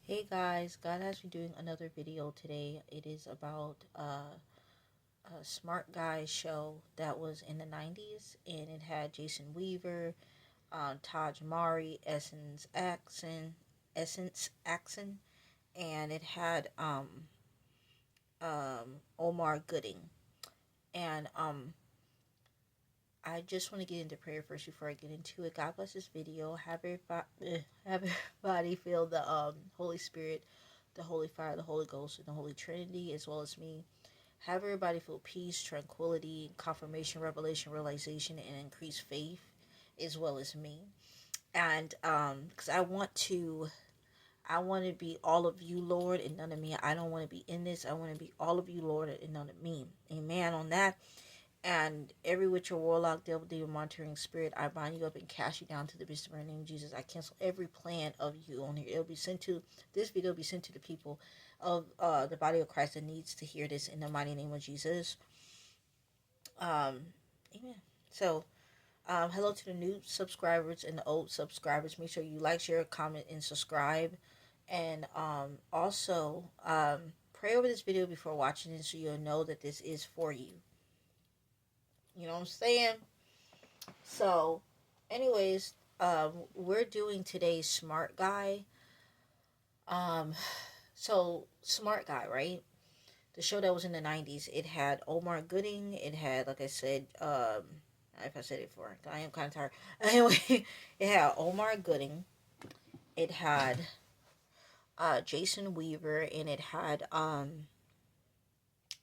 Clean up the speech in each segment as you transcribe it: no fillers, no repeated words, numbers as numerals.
Hey guys, God has me doing another video today. It is about a smart guy show that was in the 90s, and it had Jason Weaver, Taj Mari, Essence Axon, and it had Omar Gooding. And I just want to get into prayer first before I get into it. God bless this video. Have everybody feel the Holy Spirit, the Holy Fire, the Holy Ghost, and the Holy Trinity, as well as me. Have everybody feel peace, tranquility, confirmation, revelation, realization, and increased faith, as well as me. And because I want to be all of you, Lord, and none of me. I don't want to be in this. I want to be all of you, Lord, and none of me. Amen. On that. And every witch or warlock, devil, demon, monitoring spirit, I bind you up and cast you down to the abyss in the name of Jesus. I cancel every plan of you on here. It'll be sent to this video. Will be sent to the people of the body of Christ that needs to hear this in the mighty name of Jesus. Amen. So, hello to the new subscribers and the old subscribers. Make sure you like, share, comment, and subscribe. And also pray over this video before watching it so you'll know that this is for you. You know what I'm saying? So, anyways, we're doing today's smart guy. Um, so smart guy, right? The show that was in the 90s. It had Omar Gooding. It had, like I said, if I said it before, I am kind of tired. Anyway, it had Omar Gooding. It had Jason Weaver, and it had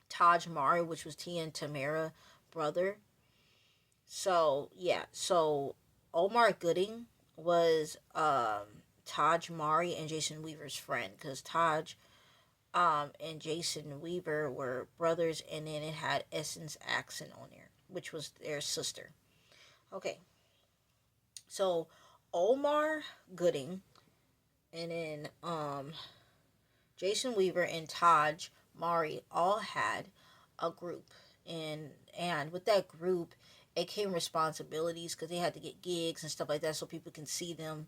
Taj Mari, which was Tia and Tamara brother. So yeah, so Omar Gooding was Taj Mari and Jason Weaver's friend, because Taj and Jason Weaver were brothers, and then it had Essence Axon on there, which was their sister. Okay, so Omar Gooding, and then Jason Weaver and Taj Mari all had a group, and with that group, it came responsibilities because they had to get gigs and stuff like that so people can see them.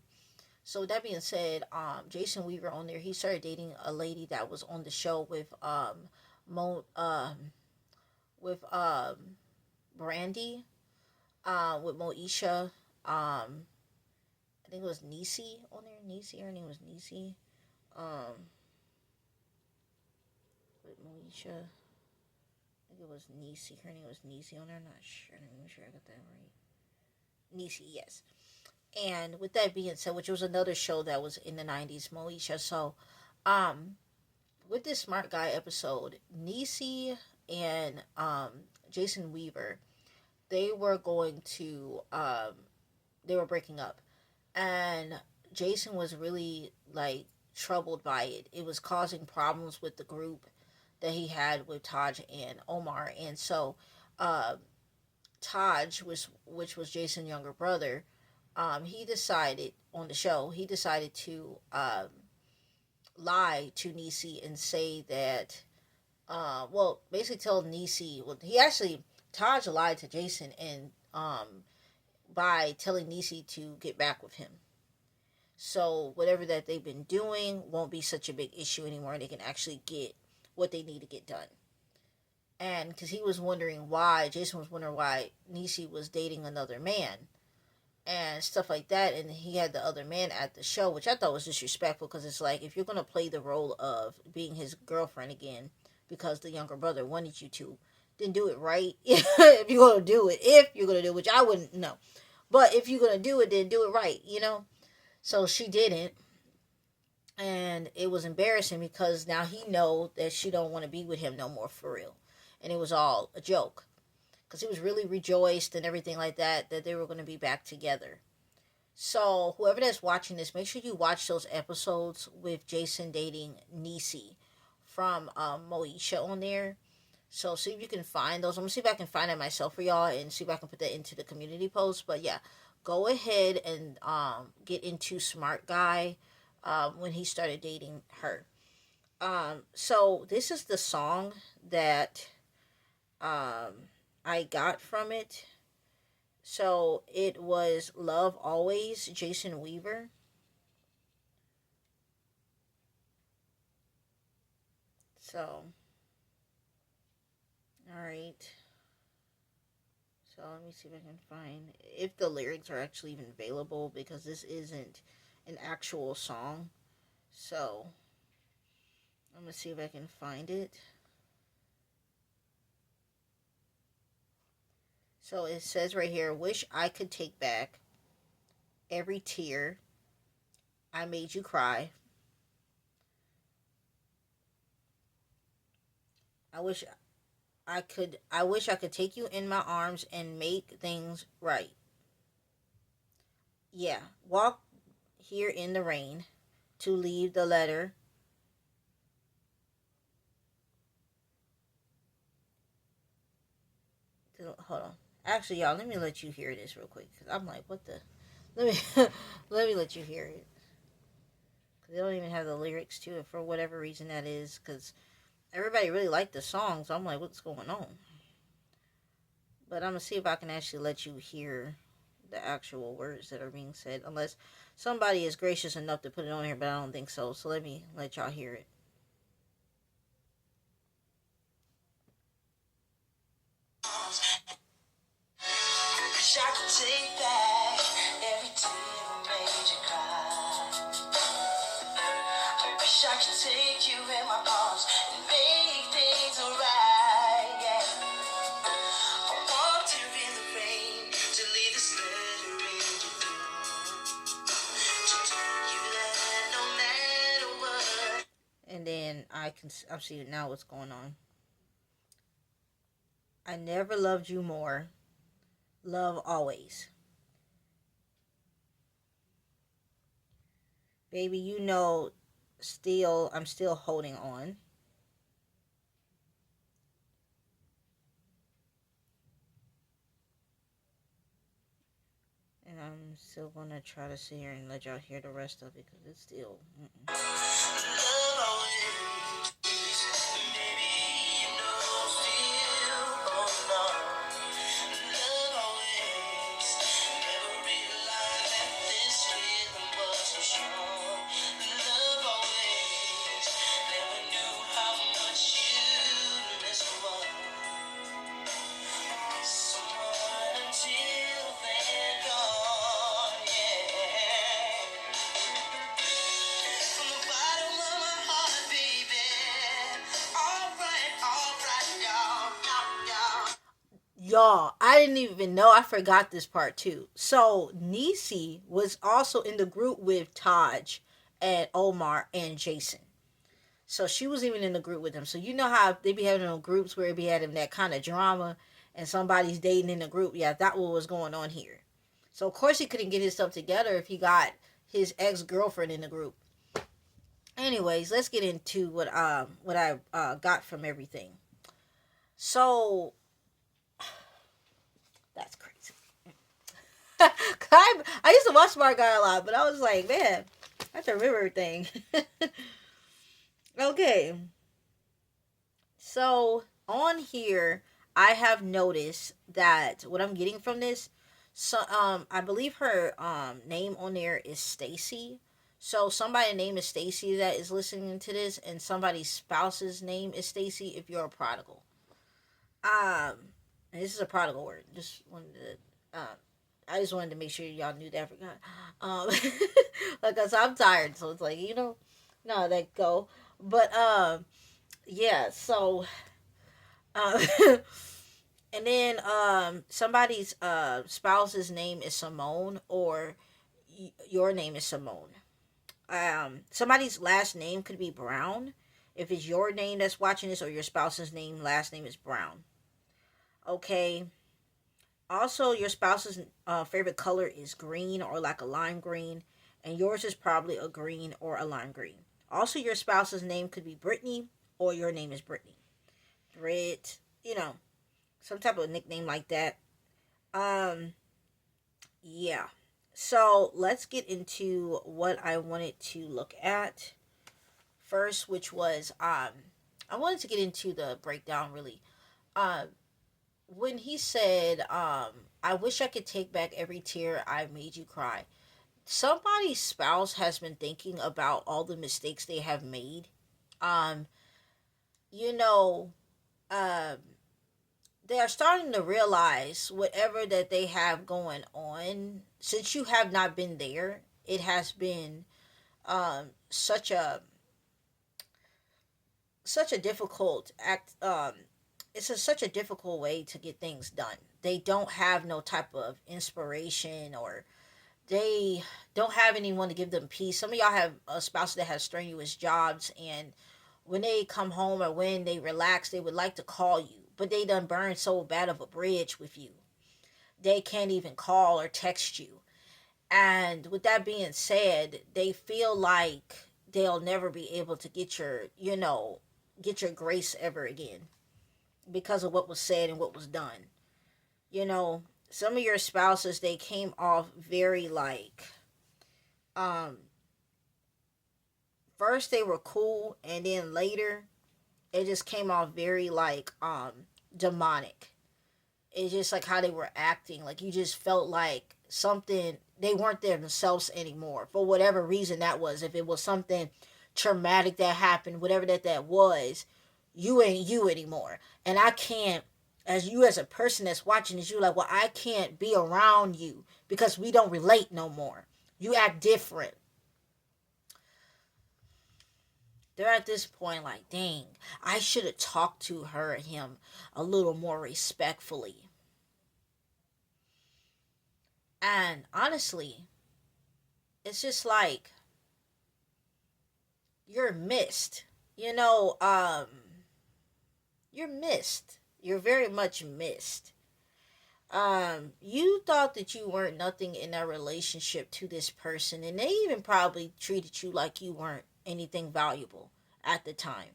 So with that being said, Jason Weaver on there, he started dating a lady that was on the show with Mo with Brandy, with Moesha, I think it was Nisi on there. Nisi, her name was Nisi. Um, with Moesha, I think it was Nisi. Her name was Nisi on there. I'm not sure. Let me make sure I got that right. Nisi, yes. And with that being said, which was another show that was in the 90s, Moesha. So, um, with this Smart Guy episode, Nisi and Jason Weaver, they were going to they were breaking up, and Jason was really like troubled by it. It was causing problems with the group that he had with Taj and Omar, and so uh, Taj, which was Jason's younger brother, he decided on the show, he decided to lie to Nisi and say that, well, basically tell Nisi, well, he actually, Taj lied to Jason and by telling Nisi to get back with him. So whatever that they've been doing won't be such a big issue anymore. They can actually get what they need to get done. And because he was wondering why, Jason was wondering why Nisi was dating another man and stuff like that, and he had the other man at the show, which I thought was disrespectful, because it's like, if you're going to play the role of being his girlfriend again because the younger brother wanted you to, then do it right. If you're going to do it, which I wouldn't know, but if you're going to do it, then do it right, so she didn't, and it was embarrassing because now he know that she don't want to be with him no more for real, and it was all a joke, because he was really rejoiced and everything like that they were going to be back together. So whoever that's watching this, make sure you watch those episodes with Jason dating Nisi from Moesha on there. So see if you can find those. I'm gonna see if I can find it myself for y'all and see if I can put that into the community post. But yeah, go ahead and get into Smart Guy when he started dating her. So this is the song that I got from it. So it was Love Always, Jason Weaver. So, all right. So let me see if I can find if the lyrics are actually even available because this isn't an actual song. So I'm gonna see if I can find it. So it says right here, wish I could take back every tear I made you cry. I wish I could take you in my arms and make things right. Yeah, walk here in the rain to leave the letter. Hold on. Actually, y'all, let me let you hear this real quick cuz I'm like, what the Let me let me let you hear it. Cuz they don't even have the lyrics to it for whatever reason that is cuz everybody really liked the song, so I'm like, what's going on? But I'm gonna see if I can actually let you hear the actual words that are being said, unless somebody is gracious enough to put it on here, but I don't think so. So let me let y'all hear it. Wish I could take back every tear made you cry. Wish I could take you in my arms and make things alright. Yeah. I walked here in the rain to leave this letter in your door. To tell you that no matter what. And then I'm seeing now what's going on. I never loved you more. Love always. Baby, you know, I'm still holding on. And I'm still gonna try to sit here and let y'all hear the rest of it because it's still. Love always. Baby, you know, still holding on. Love always. Never realized that this feeling was so strong. Love always. Never knew how much you miss someone until they're gone. Yeah. From the bottom of my heart, baby. All right, y'all, I didn't even know. I forgot this part too. So Niecy was also in the group with Taj and Omar and Jason. So she was even in the group with them. So you know how they be having them groups where they be having that kind of drama and somebody's dating in the group. Yeah, that what was going on here. So of course he couldn't get his stuff together if he got his ex girlfriend in the group. Anyways, let's get into what I got from everything. So that's crazy. I used to watch Smart Guy a lot, but I was like, man, I have to remember everything. Okay, so on here, I have noticed that what I'm getting from this, so I believe her name on there is Stacy. So somebody's name is Stacy that is listening to this, and somebody's spouse's name is Stacy. If you're a prodigal, and this is a prodigal word. Just wanted to, I just wanted to make sure y'all knew that. I forgot. Like I said, I'm tired, so it's like no, let go. But yeah. So uh, and then somebody's spouse's name is Simone, or your name is Simone. Somebody's last name could be Brown. If it's your name that's watching this, or your spouse's last name is Brown. Okay. Also, your spouse's favorite color is green or like a lime green, and yours is probably a green or a lime green. Also, your spouse's name could be Brittany, or your name is Brittany. Brit, some type of nickname like that. Um, yeah. So let's get into what I wanted to look at first, which was I wanted to get into the breakdown really. Um, when he said, I wish I could take back every tear I made you cry. Somebody's spouse has been thinking about all the mistakes they have made. Um, you know, um, they are starting to realize whatever that they have going on, since you have not been there, it has been such a difficult act. It's such a difficult way to get things done. They don't have no type of inspiration, or they don't have anyone to give them peace. Some of y'all have a spouse that has strenuous jobs, and when they come home or when they relax, they would like to call you, but they done burned so bad of a bridge with you, they can't even call or text you. And with that being said, they feel like they'll never be able to get your, get your grace ever again because of what was said and what was done. You know, some of your spouses, they came off very like, um, first they were cool, and then later it just came off very like, demonic. It's just like how they were acting. Like you just felt like something, they weren't themselves anymore for whatever reason that was. If it was something traumatic that happened, whatever that was, you ain't you anymore. And I can't, as you as a person that's watching this, you like, well, I can't be around you because we don't relate no more. You act different. They're at this point like, dang, I should have talked to her or him a little more respectfully. And honestly, it's just like you're missed. You know, you're missed. You're very much missed. You thought that you weren't nothing in that relationship to this person, and they even probably treated you like you weren't anything valuable at the time.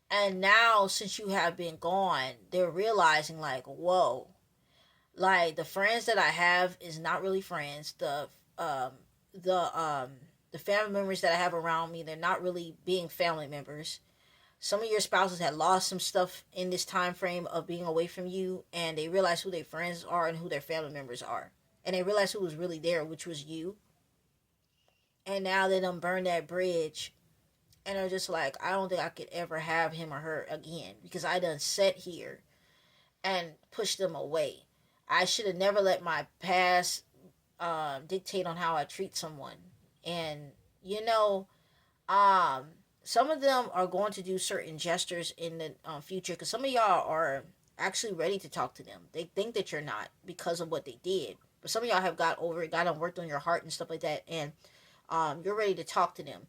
And now, since you have been gone, they're realizing like, whoa, like the friends that I have is not really friends. The the family members that I have around me, they're not really being family members. Some of your spouses had lost some stuff in this time frame of being away from you, and they realize who their friends are and who their family members are, and they realize who was really there, which was you. And now they done burned that bridge, and they're just like, I don't think I could ever have him or her again because I done sat here and pushed them away. I should have never let my past dictate on how I treat someone. And you know, um, some of them are going to do certain gestures in the future because some of y'all are actually ready to talk to them. They think that you're not because of what they did, but some of y'all have got over it, got and worked on your heart and stuff like that, and you're ready to talk to them.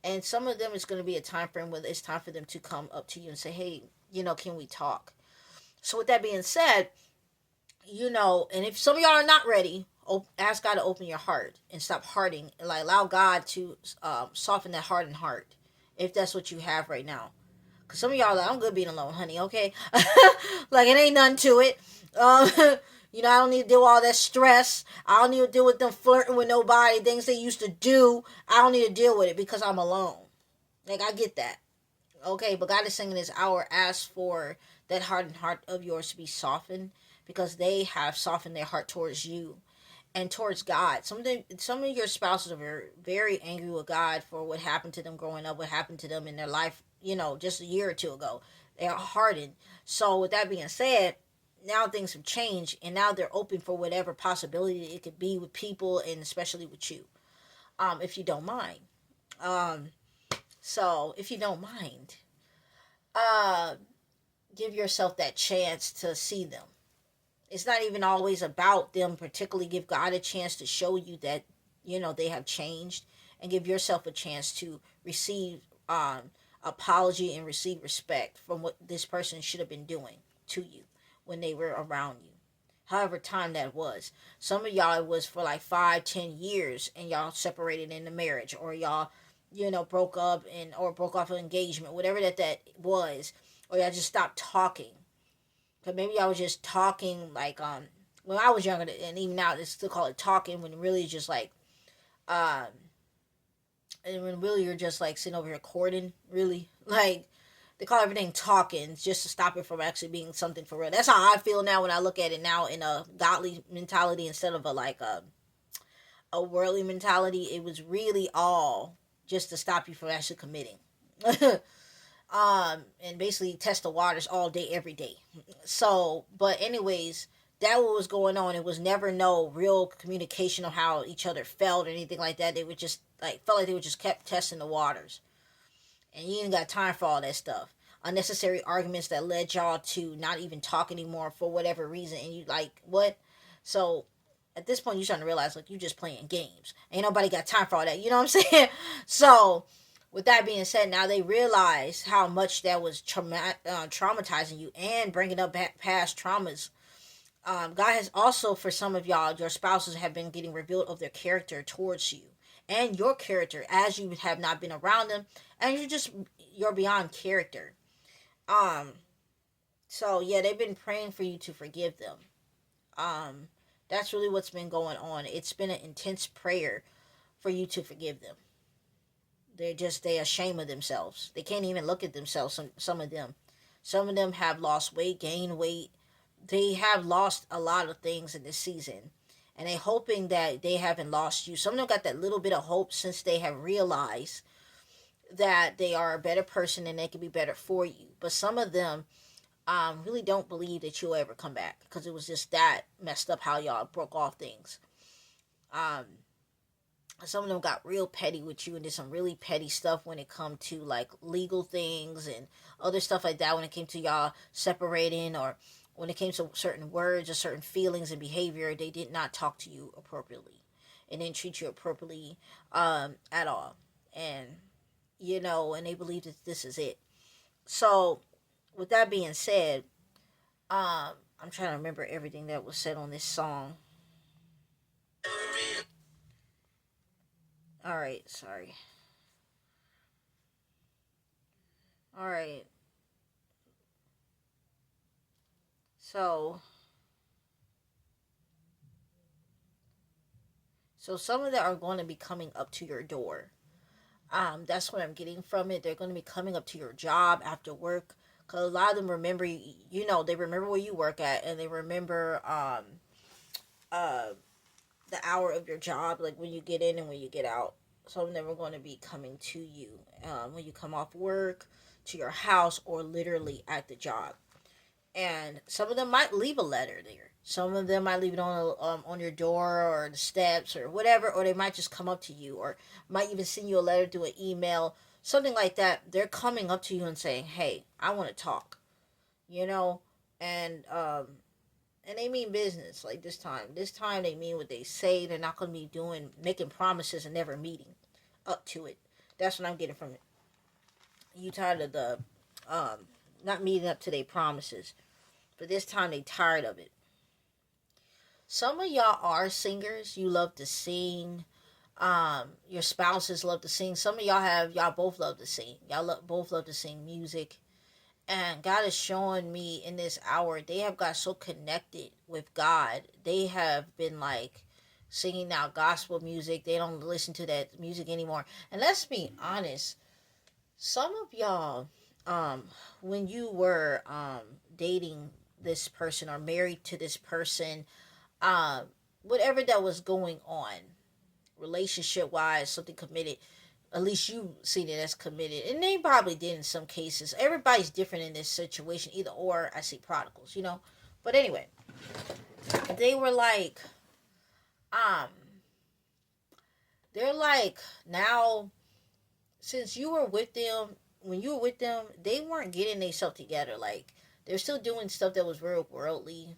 And some of them, it's going to be a time frame where it's time for them to come up to you and say, hey, can we talk? So with that being said, and if some of y'all are not ready, ask God to open your heart and stop hardening, and like allow God to soften that hardened heart, if that's what you have right now. Cause some of y'all are like, I'm good being alone, honey. Okay, like it ain't nothing to it. Um, I don't need to deal with all that stress. I don't need to deal with them flirting with nobody, things they used to do. I don't need to deal with it because I'm alone. Like I get that. Okay, but God is saying in this hour, ask for that hardened heart of yours to be softened because they have softened their heart towards you and towards God. Some of your spouses are very, very angry with God for what happened to them growing up, what happened to them in their life, just a year or two ago. They are hardened. So with that being said, now things have changed and now they're open for whatever possibility it could be with people and especially with you. If you don't mind. Um, so if you don't mind, uh, give yourself that chance to see them. It's not even always about them particularly. Give God a chance to show you that they have changed, and give yourself a chance to receive apology and receive respect from what this person should have been doing to you when they were around you, however time that was. Some of y'all, it was for like 5-10 years and y'all separated in the marriage, or y'all broke up and or broke off an engagement, whatever that was, or y'all just stopped talking. But maybe I was just talking like when I was younger, and even now they still call it talking, when really it's just like um and when really you're just like sitting over here courting, really. Like they call everything talking just to stop it from actually being something for real. That's how I feel now when I look at it now in a godly mentality instead of a worldly mentality. It was really all just to stop you from actually committing. and basically test the waters all day, every day. So, but anyways, that what was going on. It was never no real communication of how each other felt or anything like that. They would just like felt like they would just kept testing the waters, and you ain't got time for all that stuff. Unnecessary arguments that led y'all to not even talk anymore for whatever reason, and you like what? So at this point, you're starting to realize like you just playing games. Ain't nobody got time for all that. You know what I'm saying? So with that being said, now they realize how much that was traumatizing you and bringing up past traumas. God has also, for some of y'all, your spouses have been getting revealed of their character towards you and your character as you have not been around them, and you're beyond character. Um, so yeah, they've been praying for you to forgive them. Um, that's really what's been going on. It's been an intense prayer for you to forgive them. They're ashamed of themselves. They can't even look at themselves. Some of them have lost weight, gained weight. They have lost a lot of things in this season, and they hoping that they haven't lost you. Some of them got that little bit of hope since they have realized that they are a better person and they can be better for you. But some of them really don't believe that you'll ever come back because it was just that messed up how y'all broke off things. Um, some of them got real petty with you and did some really petty stuff when it come to like legal things and other stuff like that when it came to y'all separating, or when it came to certain words or certain feelings and behavior. They did not talk to you appropriately and didn't treat you appropriately at all. And and they believe that this is it. So with that being said, I'm trying to remember everything that was said on this song. All right, sorry. All right. So, some of them are going to be coming up to your door. That's what I'm getting from it. They're going to be coming up to your job after work. Because a lot of them remember, they remember where you work at, and they remember uh, the hour of your job, like when you get in and when you get out. Some of them are going to be coming to you when you come off work, to your house, or literally at the job. And some of them might leave a letter there. Some of them might leave it on your door or the steps or whatever, or they might just come up to you, or might even send you a letter through an email, something like that. They're coming up to you and saying, "Hey, I want to talk," you know, and and they mean business. Like this time, they mean what they say. They're not going to be making promises and never meeting up to it. That's what I'm getting from it. You tired of the not meeting up to their promises. But this time they tired of it. Some of y'all are singers. You love to sing. Your spouses love to sing. Some of y'all both love to sing. Both love to sing music. And God is showing me in this hour, they have got so connected with God. They have been like singing now gospel music. They don't listen to that music anymore. And let's be honest, some of y'all, when you were dating this person or married to this person, um, whatever that was going on, relationship wise, something committed, at least you seen it as committed, and they probably did in some cases. Everybody's different in this situation, either or. I see prodigals, but anyway, they were like, um, they're like now, since you were with them, when you were with them, they weren't getting themselves together. Like they're still doing stuff that was real worldly.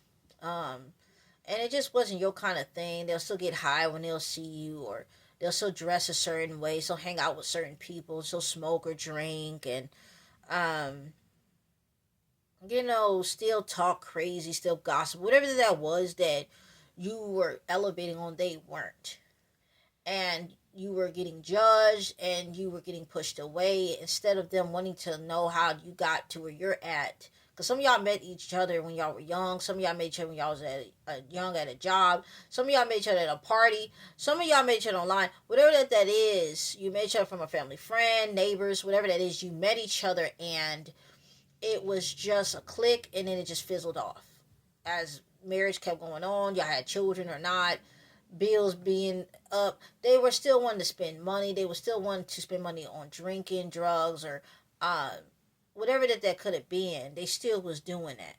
And it just wasn't your kind of thing. They'll still get high when they'll see you, or they'll still dress a certain way, still hang out with certain people, still smoke or drink, and um, still talk crazy, still gossip, whatever that was that you were elevating on, they weren't. And you were getting judged and you were getting pushed away instead of them wanting to know how you got to where you're at. Because some of y'all met each other when y'all were young. Some of y'all met each other when y'all was young at a job. Some of y'all met each other at a party. Some of y'all met each other online. Whatever that is, you met each other from a family friend, neighbors, whatever that is. You met each other and it was just a click, and then it just fizzled off. As marriage kept going on, y'all had children or not, bills being up, they were still wanting to spend money. They were still wanting to spend money on drinking, drugs, or whatever that could have been, they still was doing that.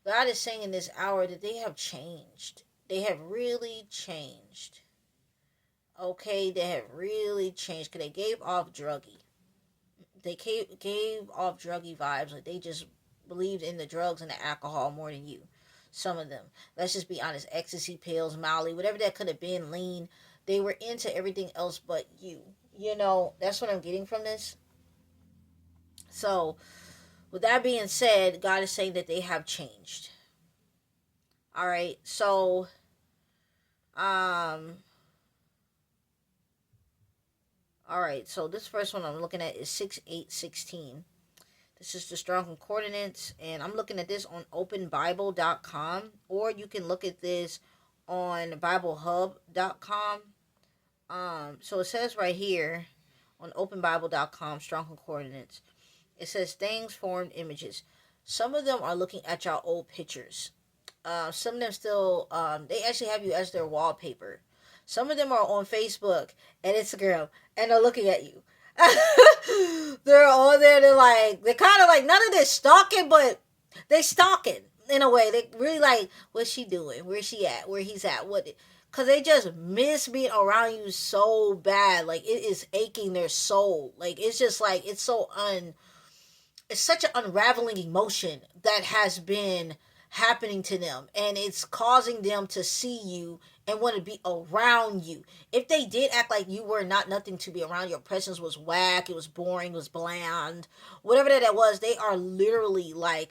God is saying in this hour that they have changed. They have really changed. Okay, they have really changed because they gave off druggy. They gave off druggy vibes. Like they just believed in the drugs and the alcohol more than you. Some of them. Let's just be honest. Ecstasy pills, Molly, whatever that could have been, lean. They were into everything else but you. You know, that's what I'm getting from this. So, with that being said, God is saying that they have changed. All right. So, um, all right. So this first one I'm looking at is 6816. This is the Strong Concordance, and I'm looking at this on openbible.com, or you can look at this on biblehub.com. So it says right here on openbible.com, Strong Concordance, it says things, formed images. Some of them are looking at y'all old pictures. Some of them still, they actually have you as their wallpaper. Some of them are on Facebook and Instagram, and they're looking at you. They're on there. They're kind of like, none of this stalking, but they stalking in a way. They really like, what's she doing? Where's she at? Where he's at? What? Because they just miss being around you so bad. Like, it is aching their soul. Like, it's just like, it's such an unraveling emotion that has been happening to them, and it's causing them to see you and want to be around you. If they did act like you were not nothing to be around, your presence was whack, it was boring, it was bland, whatever that was, they are literally like,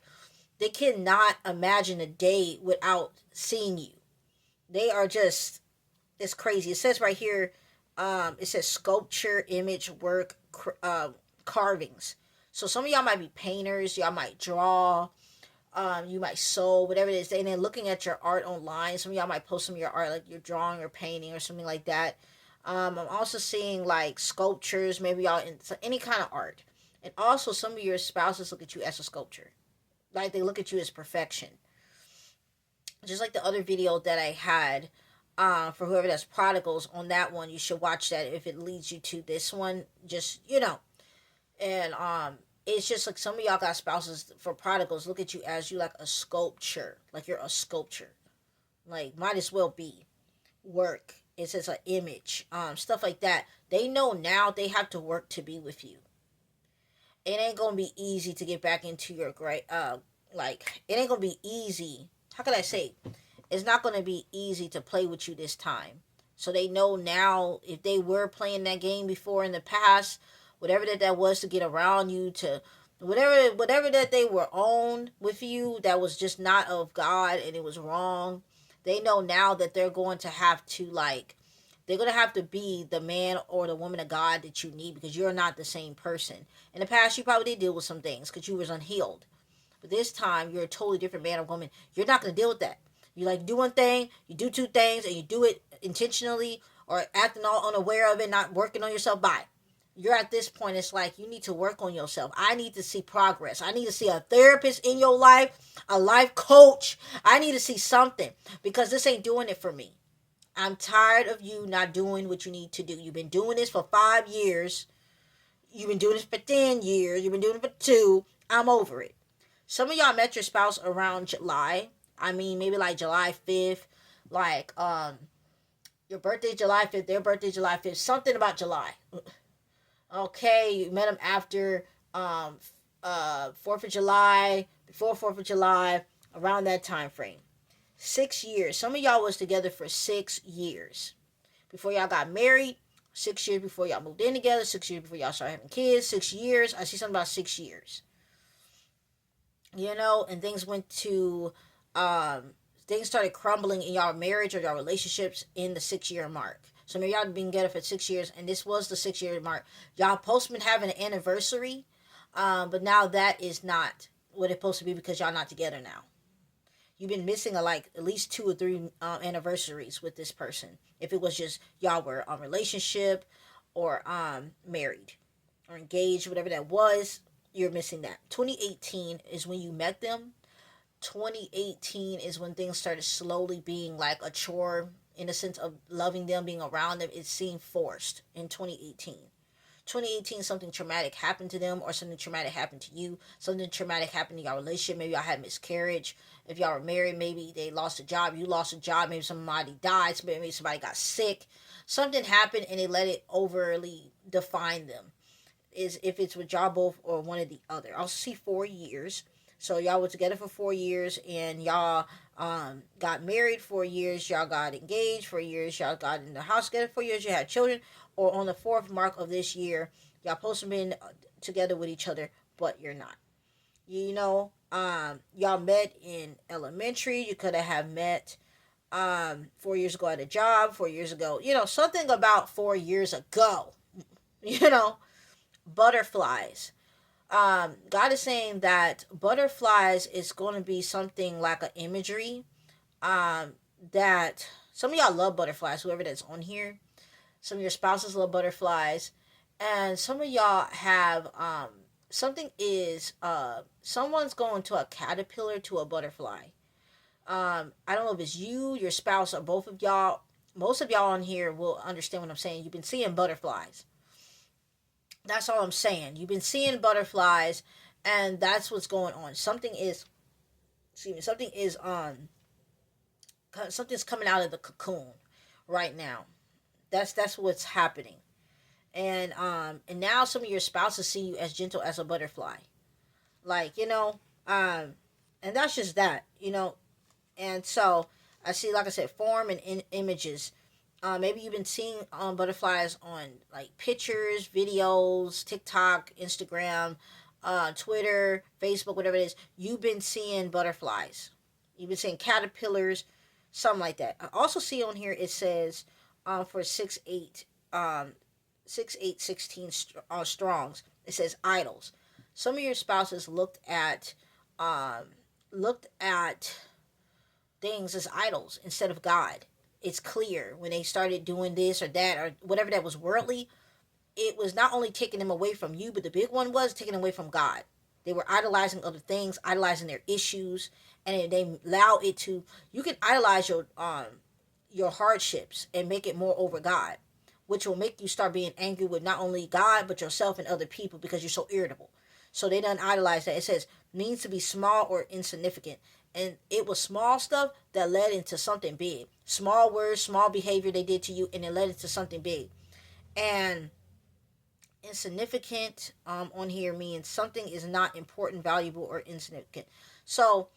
they cannot imagine a day without seeing you. They are just, it's crazy. It says right here, it says sculpture, image, work, carvings. So some of y'all might be painters, y'all might draw, you might sew, whatever it is, and then looking at your art online. Some of y'all might post some of your art, like you're drawing or painting or something like that. I'm also seeing like sculptures, maybe y'all in any kind of art. And also some of your spouses look at you as a sculpture. Like they look at you as perfection. Just like the other video that I had for whoever that's prodigals, on that one, you should watch that if it leads you to this one. Just, and it's just like some of y'all got spouses for prodigals look at you as you like a sculpture, like you're a sculpture, like might as well be work. It says an image, stuff like that. They know now they have to work to be with you. It ain't gonna be easy to get back into your great like it ain't gonna be easy. How can I say? It's not gonna be easy to play with you this time. So they know now, if they were playing that game before in the past, whatever that was to get around you, to whatever that they were on with you that was just not of God and it was wrong, they know now that they're going to have to they're going to have to be the man or the woman of God that you need, because you're not the same person. In the past, you probably did deal with some things because you was unhealed. But this time, you're a totally different man or woman. You're not going to deal with that. You like do one thing, you do two things, and you do it intentionally or acting all unaware of it, not working on yourself. Bye. You're at this point, it's like you need to work on yourself. I need to see progress. I need to see a therapist in your life, a life coach. I need to see something, because this ain't doing it for me. I'm tired of you not doing what you need to do. You've been doing this for 5 years. You've been doing this for 10 years. You've been doing it for 2. I'm over it. Some of y'all met your spouse around July. I mean, maybe like July 5th. Like, your birthday July 5th, their birthday July 5th. Something about July. Okay, you met them after 4th of July, before 4th of July, around that time frame. 6 years. Some of y'all was together for 6 years. Before y'all got married, 6 years before y'all moved in together, 6 years before y'all started having kids, 6 years. I see something about 6 years. And things went to, things started crumbling in y'all marriage or y'all relationships in the 6-year mark. So maybe y'all been together for 6 years, and this was the 6-year mark. Y'all supposed to been having an anniversary, but now that is not what it's supposed to be, because y'all not together now. You've been missing at least 2 or 3 anniversaries with this person. If it was just y'all were on relationship or married or engaged, whatever that was, you're missing that. 2018 is when you met them. 2018 is when things started slowly being like a chore, in the sense of loving them, being around them. It seemed forced in 2018. 2018, something traumatic happened to them, or something traumatic happened to you. Something traumatic happened in your relationship. Maybe y'all had miscarriage. If y'all were married, maybe they lost a job. You lost a job. Maybe somebody died. Maybe somebody got sick. Something happened and they let it overly define them. Is if it's with y'all both or one or the other. I also see 4 years. So y'all were together for 4 years and y'all got married 4 years. Y'all got engaged 4 years. Y'all got in the house together 4 years. You had children. Or on the 4th mark of this year, y'all supposed to be together with each other, but you're not. You know, y'all met in elementary. You could have met 4 years ago at a job. 4 years ago, you know, something about 4 years ago. You know, butterflies. God is saying that butterflies is going to be something like an imagery. That some of y'all love butterflies, whoever that's on here. Some of your spouses love butterflies. And some of y'all have something is someone's going to a caterpillar to a butterfly. I don't know if it's you, your spouse, or both of y'all. Most of y'all on here will understand what I'm saying. You've been seeing butterflies. That's all I'm saying. You've been seeing butterflies, and that's what's going on. Something is, excuse me, something's coming out of the cocoon right now. That's what's happening. And now some of your spouses see you as gentle as a butterfly. Like, you know, and that's just that, you know. And so I see, like I said, form and images. Maybe you've been seeing butterflies on like pictures, videos, TikTok, Instagram, Twitter, Facebook, whatever it is. You've been seeing butterflies. You've been seeing caterpillars, something like that. I also see on here it says for 6'8", 6'8", 16 strongs. It says idols. Some of your spouses looked at things as idols instead of God. It's clear when they started doing this or that or whatever that was worldly, it was not only taking them away from you, but the big one was taking away from God. They were idolizing other things, idolizing their issues, and they allow it to. You can idolize your hardships and make it more over God, which will make you start being angry with not only God but yourself and other people because you're so irritable. So they done idolize that. It says means to be small or insignificant. And it was small stuff that led into something big. Small words, small behavior they did to you, and it led into something big. And insignificant on here means something is not important, valuable, or insignificant. So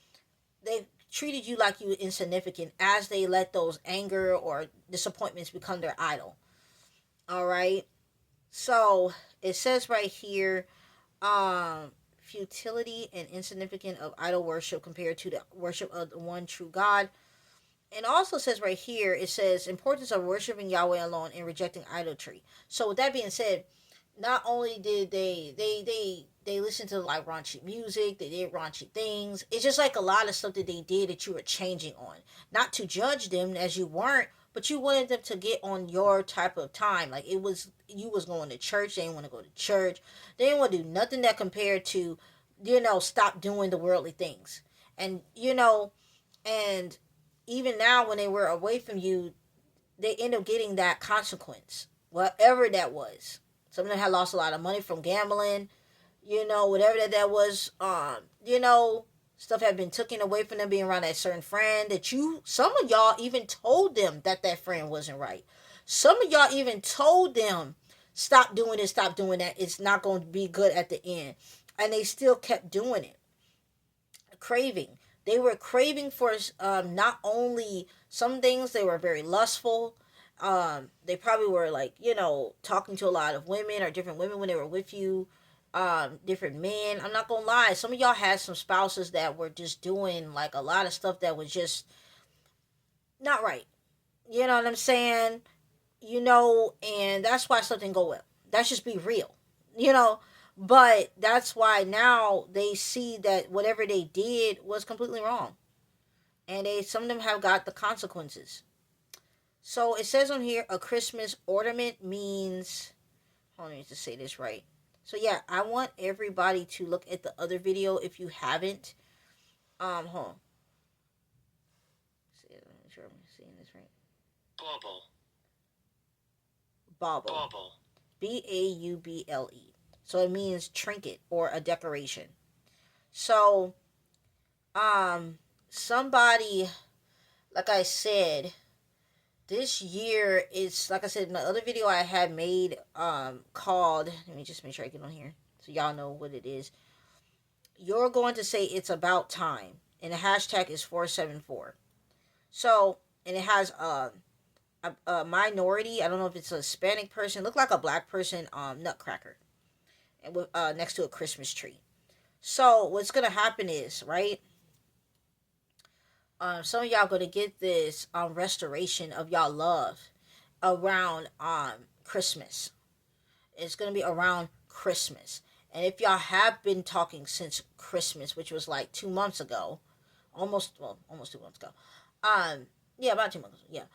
they treated you like you were insignificant as they let those anger or disappointments become their idol. All right. So it says right here, futility and insignificant of idol worship compared to the worship of the one true God. And also says right here, it says importance of worshiping Yahweh alone and rejecting idolatry. So with that being said, not only did they listen to like raunchy music, they did raunchy things. It's just like a lot of stuff that they did that you were changing on. Not to judge them as you weren't, but you wanted them to get on your type of time. Like it was, you was going to church. They didn't want to go to church. They didn't want to do nothing that compared to, you know, stop doing the worldly things. And, you know, and even now when they were away from you, they end up getting that consequence, whatever that was. Some of them had lost a lot of money from gambling, you know, whatever that was. You know, stuff had been taken away from them being around that certain friend that some of y'all even told them that friend wasn't right. Some of y'all even told them, stop doing this, stop doing that. It's not going to be good at the end. And they still kept doing it. Craving. They were craving for not only some things, they were very lustful. They probably were like, you know, talking to a lot of women or different women when they were with you. Different men. I'm not gonna lie. Some of y'all had some spouses that were just doing like a lot of stuff that was just not right. You know what I'm saying? You know, and that's why something go well. That's just be real. You know, but that's why now they see that whatever they did was completely wrong. And some of them have got the consequences. So it says on here, a Christmas ornament means, hold on, let me just say this right. So yeah, I want everybody to look at the other video if you haven't. Hold on. Make sure I'm seeing this right. Bauble. Bauble. So it means trinket or a decoration. So, somebody, like I said, this year is, like I said in the other video I had made, called, let me just make sure I get on here so y'all know what it is. You're going to say it's about time, and the hashtag is 474. So, and it has a minority. I don't know if it's a Hispanic person, look like a black person, nutcracker, and with next to a Christmas tree. So what's gonna happen is, right, some of y'all gonna get this restoration of y'all love around Christmas. It's gonna be around Christmas. And if y'all have been talking since Christmas, which was like 2 months ago, almost 2 months ago, yeah, about 2 months ago, yeah,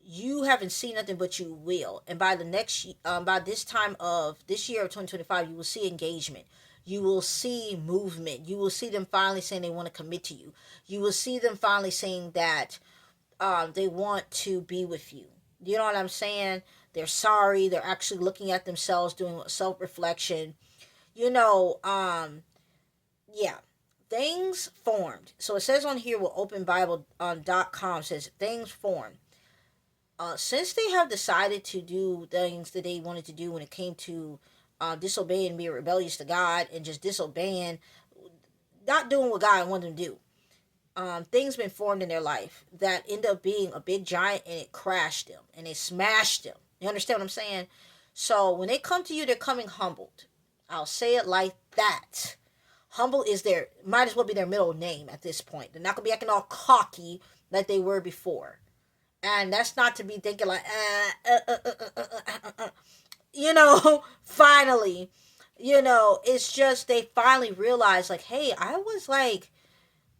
you haven't seen nothing, but you will. And by by this time of this year of 2025, you will see engagement. You will see movement. You will see them finally saying they want to commit to you. You will see them finally saying that they want to be with you. You know what I'm saying? They're sorry. They're actually looking at themselves, doing self-reflection. You know, yeah. Things formed. So it says on here with openbible.com, says things formed. Since they have decided to do things that they wanted to do when it came to disobeying and being rebellious to God and just disobeying, not doing what God wanted them to do, things been formed in their life that end up being a big giant, and it crashed them and it smashed them. You understand what I'm saying? So when they come to you, they're coming humbled. I'll say it like that. Humble is might as well be their middle name at this point. They're not gonna be acting all cocky like they were before. And that's not to be thinking like, you know, finally, you know, it's just they finally realized, like, hey, I was like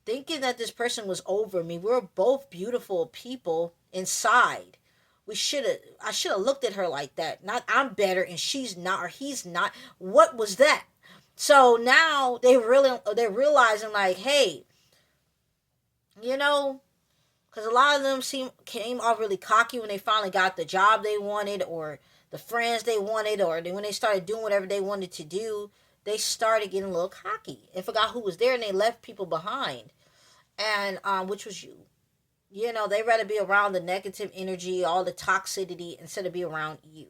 thinking that this person was over me. We're both beautiful people inside. I should have looked at her like that. Not I'm better and she's not, or he's not. What was that? So now they're realizing, like, hey, you know, because a lot of them came off really cocky when they finally got the job they wanted, or the friends they wanted, or when they started doing whatever they wanted to do, they started getting a little cocky and forgot who was there, and they left people behind, and which was you. You know, they rather be around the negative energy, all the toxicity, instead of be around you.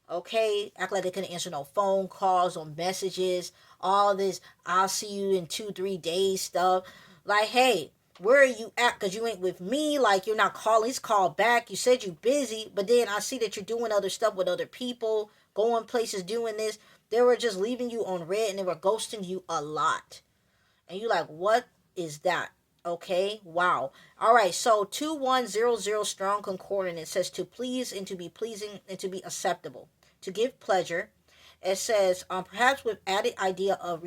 Okay, act like they couldn't answer no phone calls or messages, all this I'll see you in 2-3 days stuff. Like, hey, where are you at? Because you ain't with me. Like, you're not calling. He's called back. You said you're busy, but then I see that you're doing other stuff with other people, going places, doing this. They were just leaving you on red, and they were ghosting you a lot. And you like, what is that? Okay, wow. All right, so 2100 strong concordance, it says to please and to be pleasing and to be acceptable, to give pleasure. It says perhaps with added idea of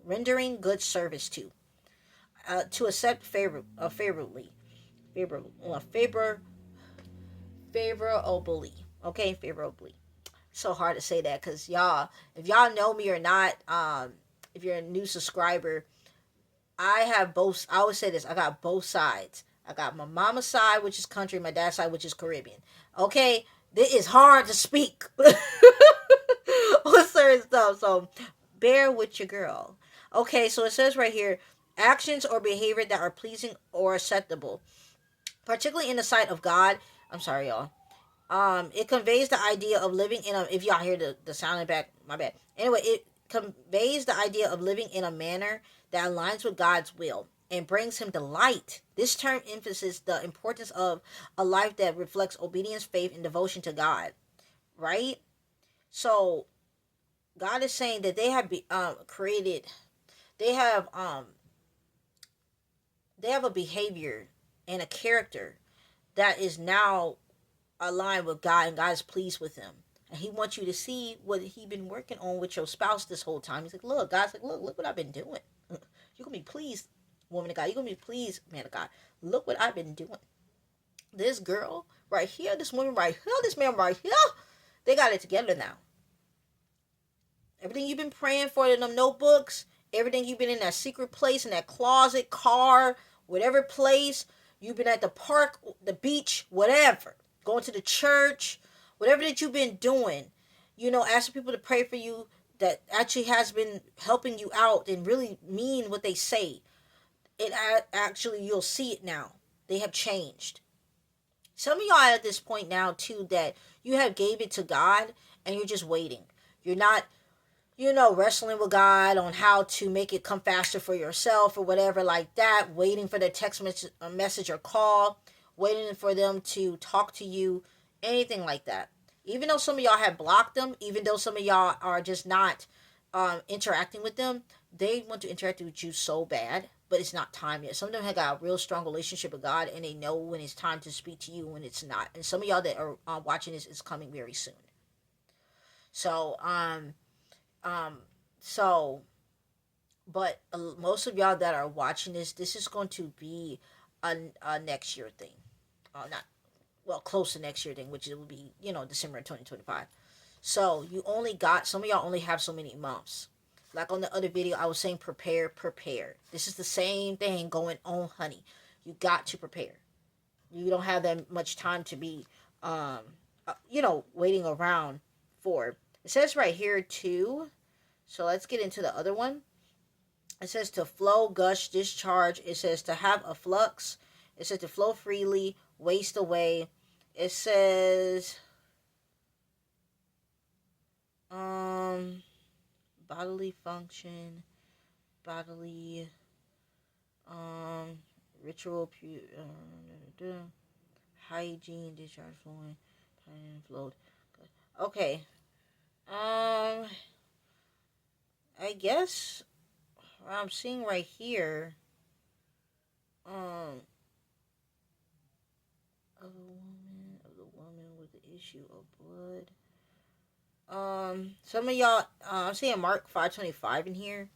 rendering good service to accept favorably, favorably. Okay, favorably. So hard to say that because y'all, if y'all know me or not, if you're a new subscriber, I have both. I always say this. I got both sides. I got my mama's side, which is country, my dad's side, which is Caribbean. Okay, this is hard to speak on certain stuff, so bear with your girl. Okay, so it says right here, actions or behavior that are pleasing or acceptable, particularly in the sight of God. I'm sorry, y'all. It conveys the idea of living in a. If y'all hear the sound in the back, my bad. Anyway, it conveys the idea of living in a manner that aligns with God's will and brings him delight. This term emphasizes the importance of a life that reflects obedience, faith, and devotion to God. Right? So God is saying that they have created. They have a behavior and a character that is now aligned with God, and God is pleased with them. And he wants you to see what he been working on with your spouse this whole time. He's like, look, God's like, look what I've been doing. You're going to be pleased, woman of God. You're going to be pleased, man of God. Look what I've been doing. This girl right here, this woman right here, this man right here, they got it together now. Everything you've been praying for in them notebooks, everything you've been in that secret place, in that closet, car, whatever place, you've been at the park, the beach, whatever. going to the church, whatever that you've been doing, asking people to pray for you that actually has been helping you out and really mean what they say. It actually, you'll see it now. They have changed. Some of y'all at this point now too that you have gave it to God and you're just waiting. You're not, wrestling with God on how to make it come faster for yourself or whatever like that, waiting for their text message or call, waiting for them to talk to you, anything like that. Even though some of y'all have blocked them, even though some of y'all are just not interacting with them, they want to interact with you so bad, but it's not time yet. Some of them have got a real strong relationship with God, and they know when it's time to speak to you and when it's not. And some of y'all that are watching this is coming very soon. So, um, so, but most of y'all that are watching this is going to be a next year thing. Not, well, close to next year thing, which it will be, December 2025. So some of y'all only have so many months. Like on the other video, I was saying prepare. This is the same thing going on, honey. You got to prepare. You don't have that much time to be, waiting around for. It says right here too. So let's get into the other one. It says to flow, gush, discharge. It says to have a flux. It says to flow freely, waste away. It says bodily function, bodily ritual, hygiene, discharge, flowing, flowed. Okay. I guess what I'm seeing right here, of the woman with the issue of blood. Some of y'all, I'm seeing Mark 5:25 in here.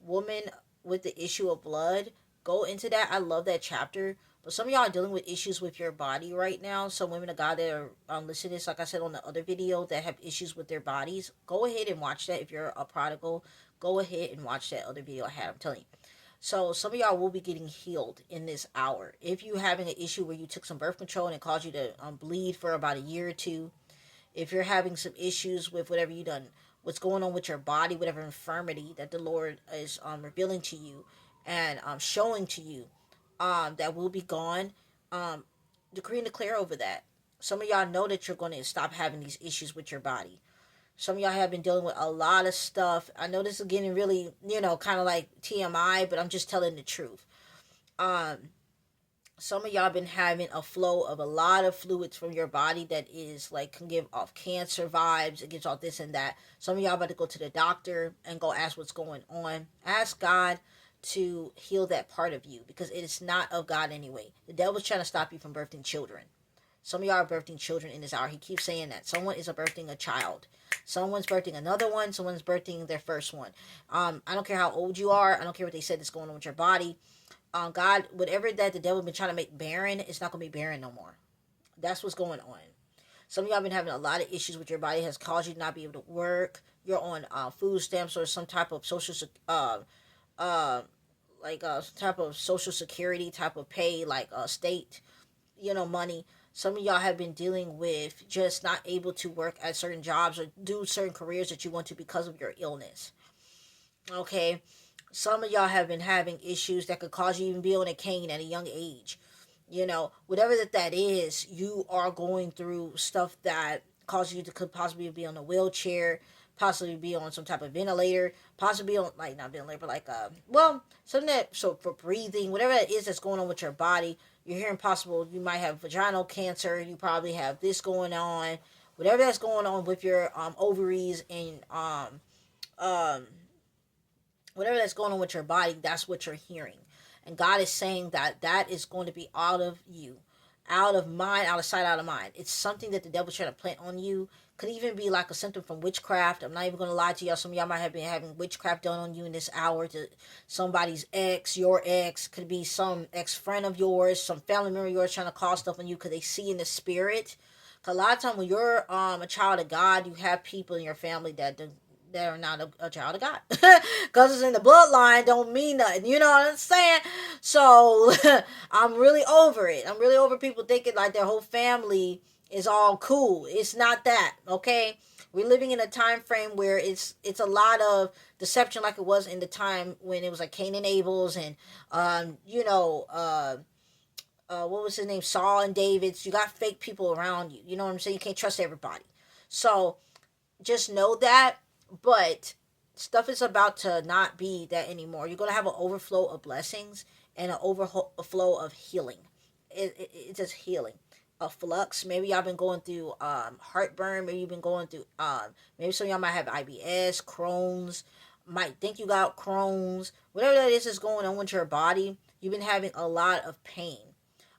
Woman with the issue of blood. Go into that. I love that chapter. But some of y'all are dealing with issues with your body right now. Some women of God that are listening to this, like I said on the other video, that have issues with their bodies. Go ahead and watch that. If you're a prodigal, go ahead and watch that other video I had. I'm telling you. So some of y'all will be getting healed in this hour. If you're having an issue where you took some birth control and it caused you to bleed for about a year or two, if you're having some issues with whatever you done, what's going on with your body, whatever infirmity that the Lord is revealing to you and showing to you, that will be gone, decree and declare over that. Some of y'all know that you're going to stop having these issues with your body. Some of y'all have been dealing with a lot of stuff. I know this is getting really, kind of like TMI, but I'm just telling the truth. Some of y'all been having a flow of a lot of fluids from your body that is like, can give off cancer vibes. It gives off this and that. Some of y'all about to go to the doctor and go ask what's going on. Ask God to heal that part of you, because it is not of God anyway. The devil's trying to stop you from birthing children. Some of y'all are birthing children in this hour. He keeps saying that. Someone is birthing a child. Someone's birthing another one. Someone's birthing their first one. I don't care how old you are. I don't care what they said is going on with your body. God, whatever that the devil been trying to make barren, it's not going to be barren no more. That's what's going on. Some of y'all been having a lot of issues with your body. It has caused you to not be able to work. You're on food stamps or some type of social type of social security type of pay, like state, money. Some of y'all have been dealing with just not able to work at certain jobs or do certain careers that you want to because of your illness. Okay. Some of y'all have been having issues that could cause you even be on a cane at a young age. Whatever that is, you are going through stuff that causes you to could possibly be on a wheelchair, possibly be on some type of ventilator, possibly on, like, not ventilator, but like, something that, so for breathing, whatever it is that's going on with your body. You're hearing possible, you might have vaginal cancer, you probably have this going on, whatever that's going on with your ovaries and whatever that's going on with your body, that's what you're hearing. And God is saying that is going to be out of you, out of mind, out of sight, out of mind. It's something that the devil's trying to plant on you. Could even be like a symptom from witchcraft. I'm not even going to lie to y'all. Some of y'all might have been having witchcraft done on you in this hour to somebody's ex, your ex. Could be some ex-friend of yours, some family member of yours trying to call stuff on you because they see in the spirit. Because a lot of time when you're a child of God, you have people in your family that are not a child of God. Because it's in the bloodline don't mean nothing. You know what I'm saying? So I'm really over it. I'm really over people thinking like their whole family It's all cool. It's not that, okay? We're living in a time frame where it's a lot of deception, like it was in the time when it was like Cain and Abel's, and what was his name, Saul and David's. You got fake people around you. You know what I'm saying? You can't trust everybody. So just know that. But stuff is about to not be that anymore. You're gonna have an overflow of blessings and an overflow of healing. It's just healing. A flux. Maybe y'all been going through heartburn. Maybe you've been going through maybe some of y'all might have IBS, Crohn's. Might think you got Crohn's. Whatever that is going on with your body. You've been having a lot of pain,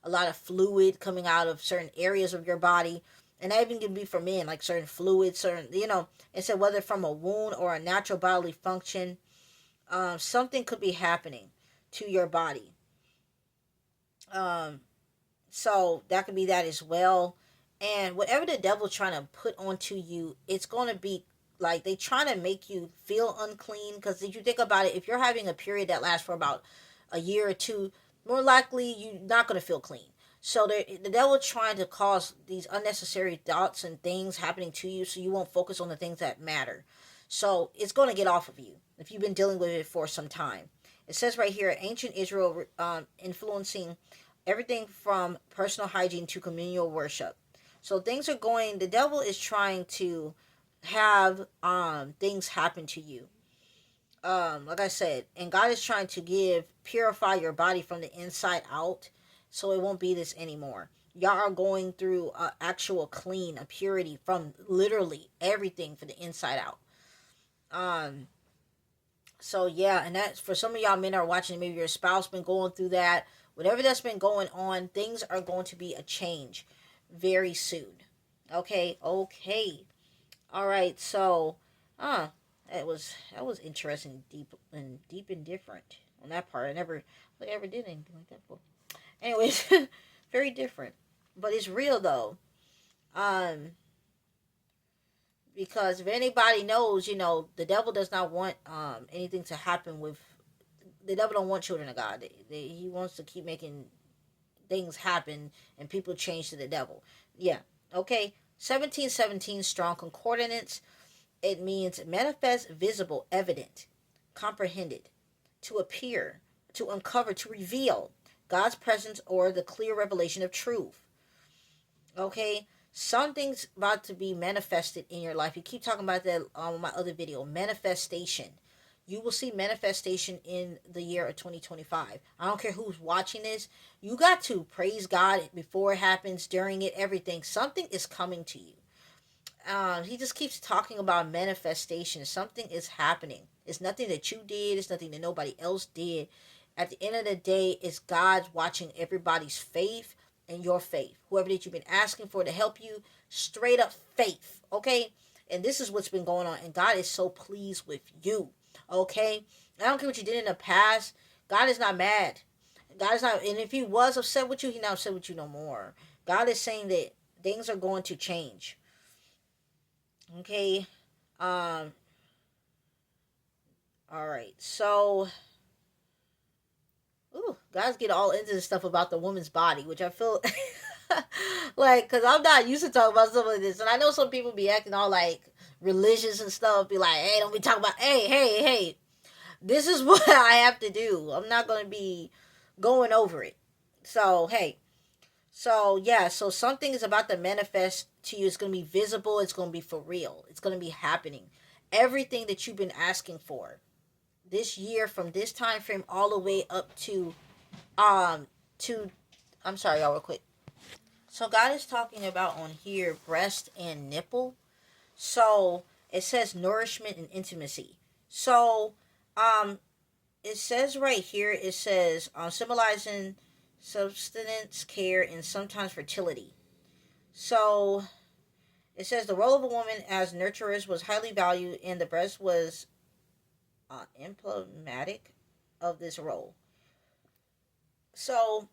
a lot of fluid coming out of certain areas of your body. And that even can be for men, like certain fluids, certain, it said whether from a wound or a natural bodily function, something could be happening to your body. So that could be that as well. And whatever the devil's trying to put onto you, it's going to be like they trying to make you feel unclean. Because if you think about it, if you're having a period that lasts for about a year or two, more likely you're not going to feel clean. So the devil trying to cause these unnecessary thoughts and things happening to you so you won't focus on the things that matter. So it's going to get off of you if you've been dealing with it for some time. It says right here, ancient Israel influencing everything from personal hygiene to communal worship. So things are going, the devil is trying to have things happen to you. Like I said, and God is trying to purify your body from the inside out, so it won't be this anymore. Y'all are going through actual clean, a purity from literally everything for the inside out. So yeah, and that's for some of y'all men are watching. Maybe your spouse been going through that. Whatever that's been going on, things are going to be a change very soon. Okay. All right. So, that was interesting, deep and different on that part. I never ever did anything like that before. Anyways, very different, but it's real though. Um, because if anybody knows, the devil does not want anything to happen with. The devil don't want children of God. He wants to keep making things happen and people change to the devil. Yeah. Okay. 1717 strong concordance. It means manifest, visible, evident, comprehended, to appear, to uncover, to reveal God's presence or the clear revelation of truth. Okay, something's about to be manifested in your life. You keep talking about that on my other video, manifestation. You will see manifestation in the year of 2025. I don't care who's watching this. You got to praise God before it happens, during it, everything. Something is coming to you. He just keeps talking about manifestation. Something is happening. It's nothing that you did. It's nothing that nobody else did. At the end of the day, it's God's watching everybody's faith and your faith. Whoever that you've been asking for to help you, straight up faith. Okay? And this is what's been going on. And God is so pleased with you. Okay? I don't care what you did in the past. God is not mad. God is not, and if he was upset with you, he's not upset with you no more. God is saying that things are going to change. Okay. All right. So, guys get all into this stuff about the woman's body, which I feel like, because I'm not used to talking about stuff like this. And I know some people be acting all like religious and stuff, be like, hey, don't be talking about, hey. This is what I have to do. I'm not going to be going over it. So, hey. So, yeah. So, something is about to manifest to you. It's going to be visible. It's going to be for real. It's going to be happening. Everything that you've been asking for this year, from this time frame all the way up to I'm sorry, y'all, real quick. So, God is talking about on here breast and nipple. So, it says nourishment and intimacy. So, it says right here, it says symbolizing substance, care, and sometimes fertility. So it says the role of a woman as nurturers was highly valued, and the breast was emblematic of this role. So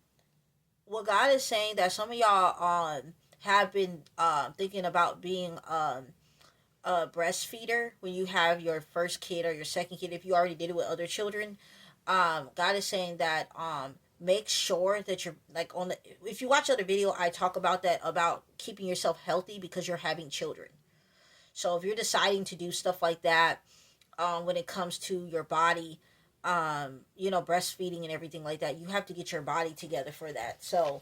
what God is saying, that some of y'all have been thinking about being a breastfeeder when you have your first kid or your second kid, if you already did it with other children. God is saying that make sure that you're like on the, if you watch other video, I talk about that, about keeping yourself healthy because you're having children. So if you're deciding to do stuff like that, when it comes to your body, breastfeeding and everything like that, you have to get your body together for that. So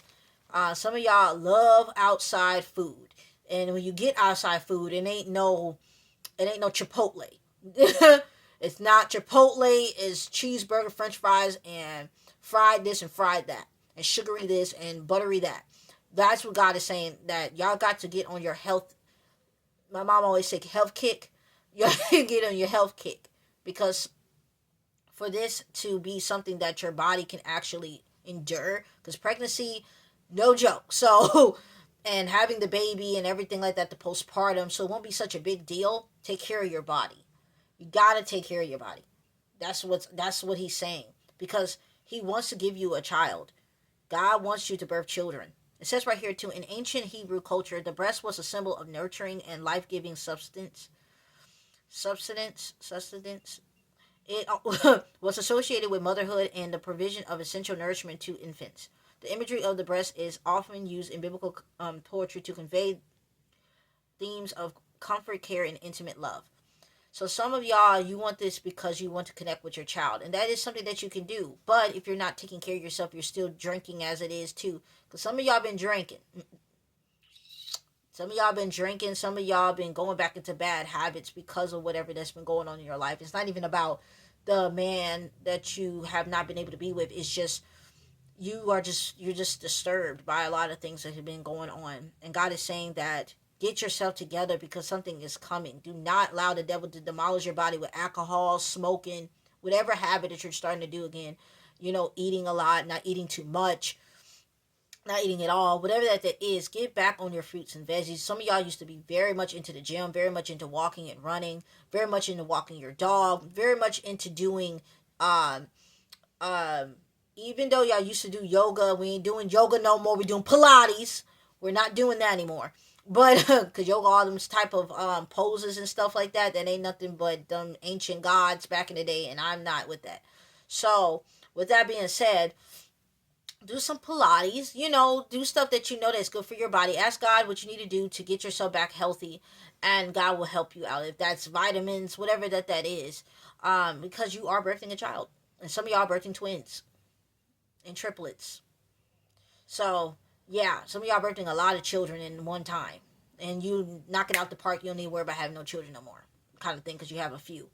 some of y'all love outside food, and when you get outside food, it ain't no Chipotle. It's not Chipotle. It's cheeseburger, French fries, and fried this and fried that, and sugary this and buttery that. That's what God is saying, that y'all got to get on your health. My mom always say health kick. You get on your health kick, because for this to be something that your body can actually endure, because pregnancy, no joke. So, and having the baby and everything like that, the postpartum, so it won't be such a big deal. Take care of your body. You gotta take care of your body. That's what he's saying, because he wants to give you a child. God wants you to birth children. It says right here too, in ancient Hebrew culture, the breast was a symbol of nurturing and life-giving substance. Sustenance. It was associated with motherhood and the provision of essential nourishment to infants. The imagery of the breast is often used in biblical poetry to convey themes of comfort, care, and intimate love. So some of y'all, you want this because you want to connect with your child, and that is something that you can do. But if you're not taking care of yourself, you're still drinking as it is too. Because some of y'all been drinking. Some of y'all been drinking. Some of y'all been going back into bad habits because of whatever that's been going on in your life. It's not even about the man that you have not been able to be with. It's just you're just disturbed by a lot of things that have been going on, and God is saying that get yourself together because something is coming. Do not allow the devil to demolish your body with alcohol, smoking, whatever habit that you're starting to do again. Eating a lot, not eating too much, not eating at all, whatever that is. Get back on your fruits and veggies. Some of y'all used to be very much into the gym, very much into walking and running, very much into walking your dog, very much into doing um um even though y'all used to do yoga, we ain't doing yoga no more. We're doing Pilates. We're not doing that anymore. But because yoga, all them type of poses and stuff like that ain't nothing but them ancient gods back in the day, and I'm not with that. So with that being said, do some Pilates, do stuff that you know that's good for your body. Ask God what you need to do to get yourself back healthy, and God will help you out. If that's vitamins, whatever that is, because you are birthing a child, and some of y'all are birthing twins and triplets. So yeah, some of y'all birthing a lot of children in one time, and you knock it out the park. You don't need to worry about having no children no more, kind of thing, because you have a few.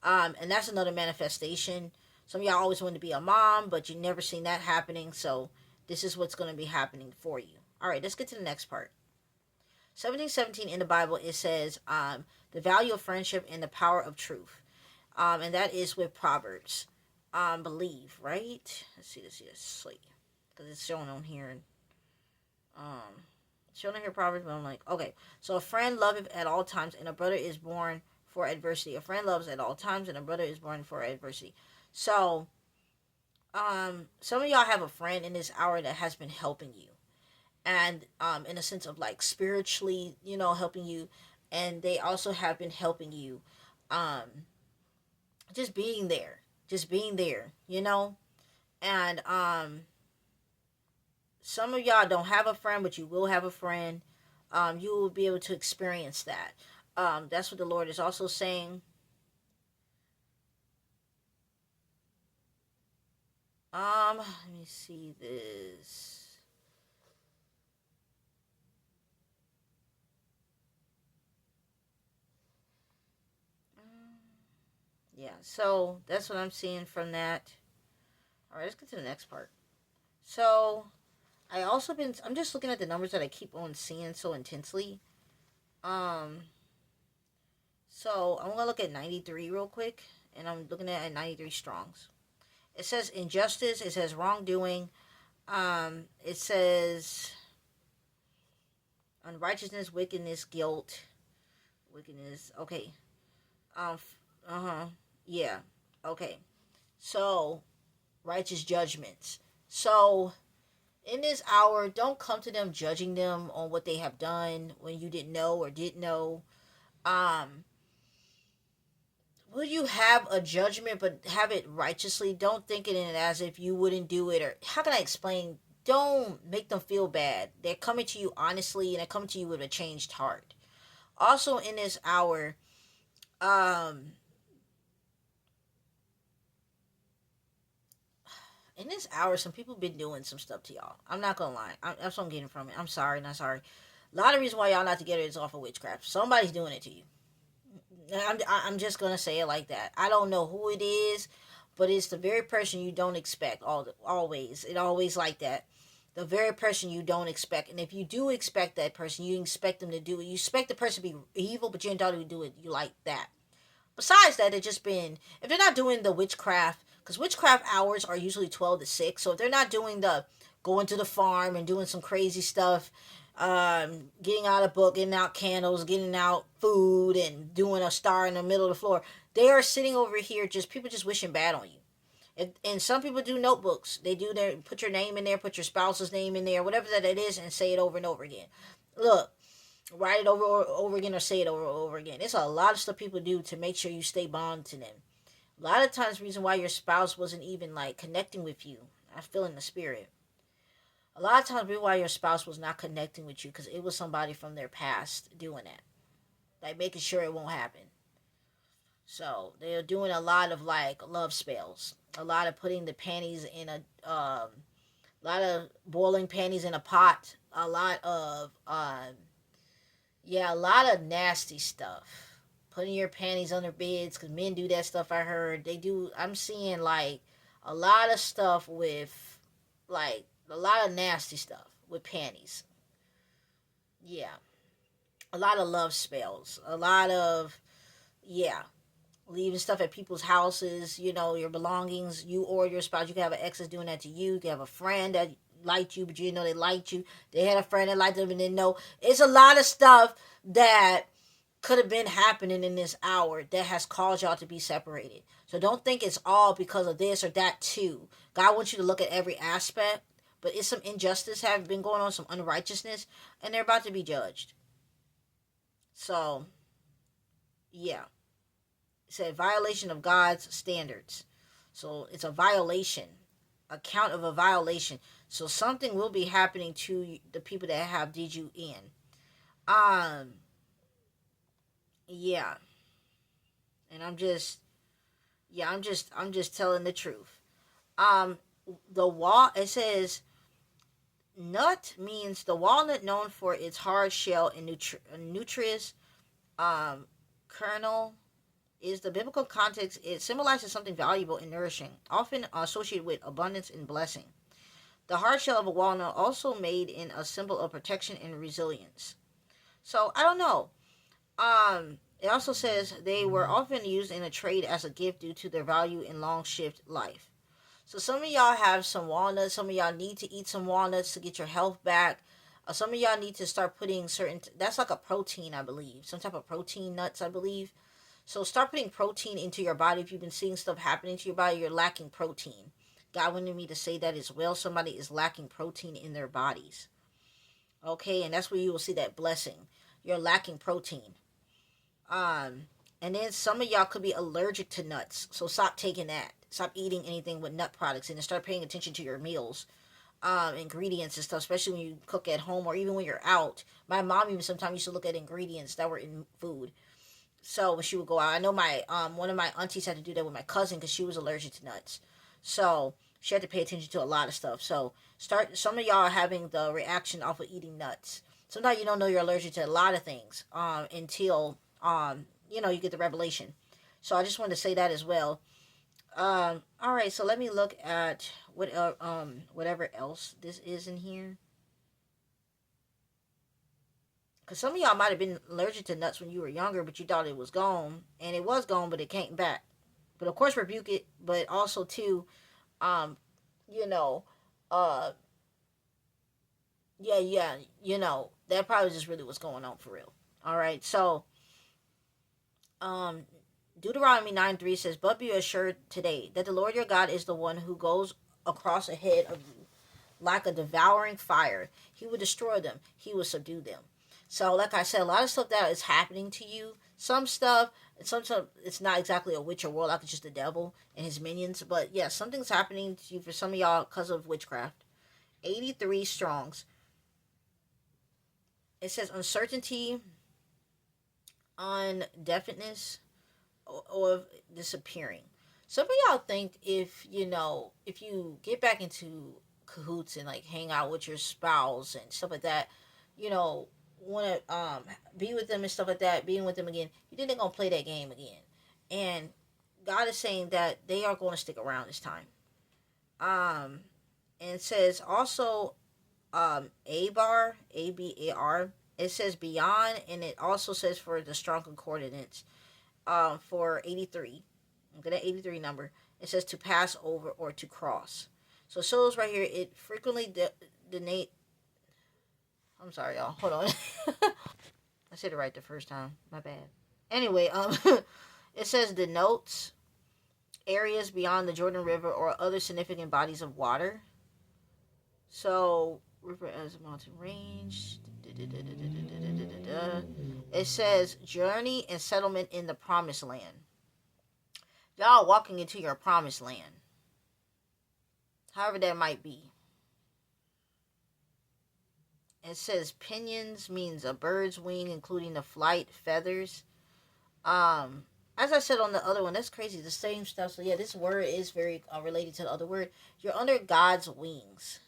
And that's another manifestation. Some of y'all always wanted to be a mom, but you never seen that happening. So this is what's going to be happening for you. All right, let's get to the next part. 17:17 in the Bible, it says the value of friendship and the power of truth. And that is with Proverbs. Believe, right? Let's see this. Sleep. Because it's showing on here. Showing on here Proverbs, but I'm like, okay. So a friend loveth at all times, and a brother is born for adversity. A friend loves at all times, and a brother is born for adversity. So, some of y'all have a friend in this hour that has been helping you, and in a sense of like spiritually, helping you, and they also have been helping you, just being there, and some of y'all don't have a friend, but you will have a friend. You will be able to experience that. That's what the Lord is also saying. Let me see this. Yeah, so that's what I'm seeing from that. All right, let's get to the next part. So, I'm just looking at the numbers that I keep on seeing so intensely. Um, so I'm gonna look at 93 real quick, and I'm looking at 93 Strongs. It says injustice. It says wrongdoing. It says unrighteousness, wickedness, guilt, wickedness. Okay. Yeah. Okay. So righteous judgments. So in this hour, don't come to them judging them on what they have done when you didn't know or did know. Um, would you have a judgment but have it righteously? Don't think it in as if you wouldn't do it, or how can I explain? Don't make them feel bad. They're coming to you honestly, and they're coming to you with a changed heart. Also, in this hour, um, some people been doing some stuff to y'all. I'm not gonna lie. That's what I'm getting from it. I'm sorry, not sorry. A lot of reason why y'all not together is off of witchcraft. Somebody's doing it to you. I'm just gonna say it like that. I don't know who it is, but it's the very person you don't expect. Always, it always like that. The very person you don't expect, and if you do expect that person, you expect them to do it. You expect the person to be evil, but you didn't thought he would do it. You like that. Besides that, it's just been, if they're not doing the witchcraft, because witchcraft hours are usually 12 to 6, so if they're not doing the going to the farm and doing some crazy stuff, getting out a book, getting out candles, getting out food, and doing a star in the middle of the floor, they are sitting over here, just people just wishing bad on you. And some people do notebooks. They do their, put your name in there, put your spouse's name in there, whatever that it is, and say it over and over again. Look, write it over again, or say it over again. It's a lot of stuff people do to make sure you stay bonded to them. A lot of times, the reason why your spouse wasn't even like connecting with you, I feel in the spirit. A lot of times, the reason why your spouse was not connecting with you because it was somebody from their past doing that, like making sure it won't happen. So they're doing a lot of like love spells, a lot of putting the panties in a lot of boiling panties in a pot, a lot of yeah, a lot of nasty stuff. Putting your panties under beds, because men do that stuff, I heard. They do, I'm seeing like a lot of stuff with, like, a lot of nasty stuff with panties. Yeah. A lot of love spells. A lot of, yeah. Leaving stuff at people's houses, you know, your belongings, you or your spouse. You can have an ex that's doing that to you. You can have a friend that liked you, but you didn't know they liked you. They had a friend that liked them and didn't know. It's a lot of stuff that could have been happening in this hour that has caused y'all to be separated. So don't think it's all because of this or that too. God wants you to look at every aspect, but it's some injustice have been going on, some unrighteousness, and they're about to be judged. So, yeah. It's a violation of God's standards. So it's a violation, a count of a violation. So something will be happening to the people that have did you in. Um, yeah. And I'm just telling the truth. Um, the wall, it says, nut means the walnut known for its hard shell and nutritious kernel is the biblical context. It symbolizes something valuable and nourishing, often associated with abundance and blessing. The hard shell of a walnut also made in a symbol of protection and resilience. So I don't know. It also says they were often used in a trade as a gift due to their value in long shift life. So some of y'all have some walnuts. Some of y'all need to eat some walnuts to get your health back. Some of y'all need to start putting certain. That's like a protein, I believe. Some type of protein nuts, I believe. So start putting protein into your body. If you've been seeing stuff happening to your body, you're lacking protein. God wanted me to say that as well. Somebody is lacking protein in their bodies. Okay, and that's where you will see that blessing. You're lacking protein. And then some of y'all could be allergic to nuts. So stop taking that. Stop eating anything with nut products and start paying attention to your meals. Ingredients and stuff, especially when you cook at home or even when you're out. My mom even sometimes used to look at ingredients that were in food. So when she would go out, I know my one of my aunties had to do that with my cousin because she was allergic to nuts. So she had to pay attention to a lot of stuff. So some of y'all are having the reaction off of eating nuts. Sometimes you don't know you're allergic to a lot of things until you get the revelation. So I just wanted to say that as well. All right, so let me look at whatever else this is in here. Because some of y'all might have been allergic to nuts when you were younger, but you thought it was gone. And it was gone, but it came back. But of course, rebuke it. But also, too, um, you know, uh, yeah, that probably just really what's going on for real. All right, so, um, Deuteronomy 9:3 says, but be assured today that the Lord your God is the one who goes across ahead of you like a devouring fire. He will destroy them. He will subdue them. So, like I said, a lot of stuff that is happening to you, some stuff, And sometimes it's not exactly a witch or warlock, it's just the devil and his minions. But yeah, something's happening to you for some of y'all because of witchcraft. 83 strongs. It says uncertainty, undefiniteness, or disappearing. Some of y'all think if if you get back into cahoots and like hang out with your spouse and stuff like that, you know, want to be with them and stuff like that, being with them again, you think they're gonna play that game again. And God is saying that they are going to stick around this time. Um, and it says also Abar, ABAR. It says beyond, and it also says for the strong concordance. For 83, I'm gonna 83 number. It says to pass over or to cross. So it shows right here. It frequently donate. I'm sorry, y'all. Hold on. I said it right the first time. My bad. Anyway, it says denotes areas beyond the Jordan River or other significant bodies of water. So river as a mountain range. It says journey and settlement in the promised land. Y'all walking into your promised land. However that might be. It says pinions means a bird's wing, including the flight, feathers. As I said on the other one, that's crazy. The same stuff. So yeah, this word is very related to the other word. You're under God's wings.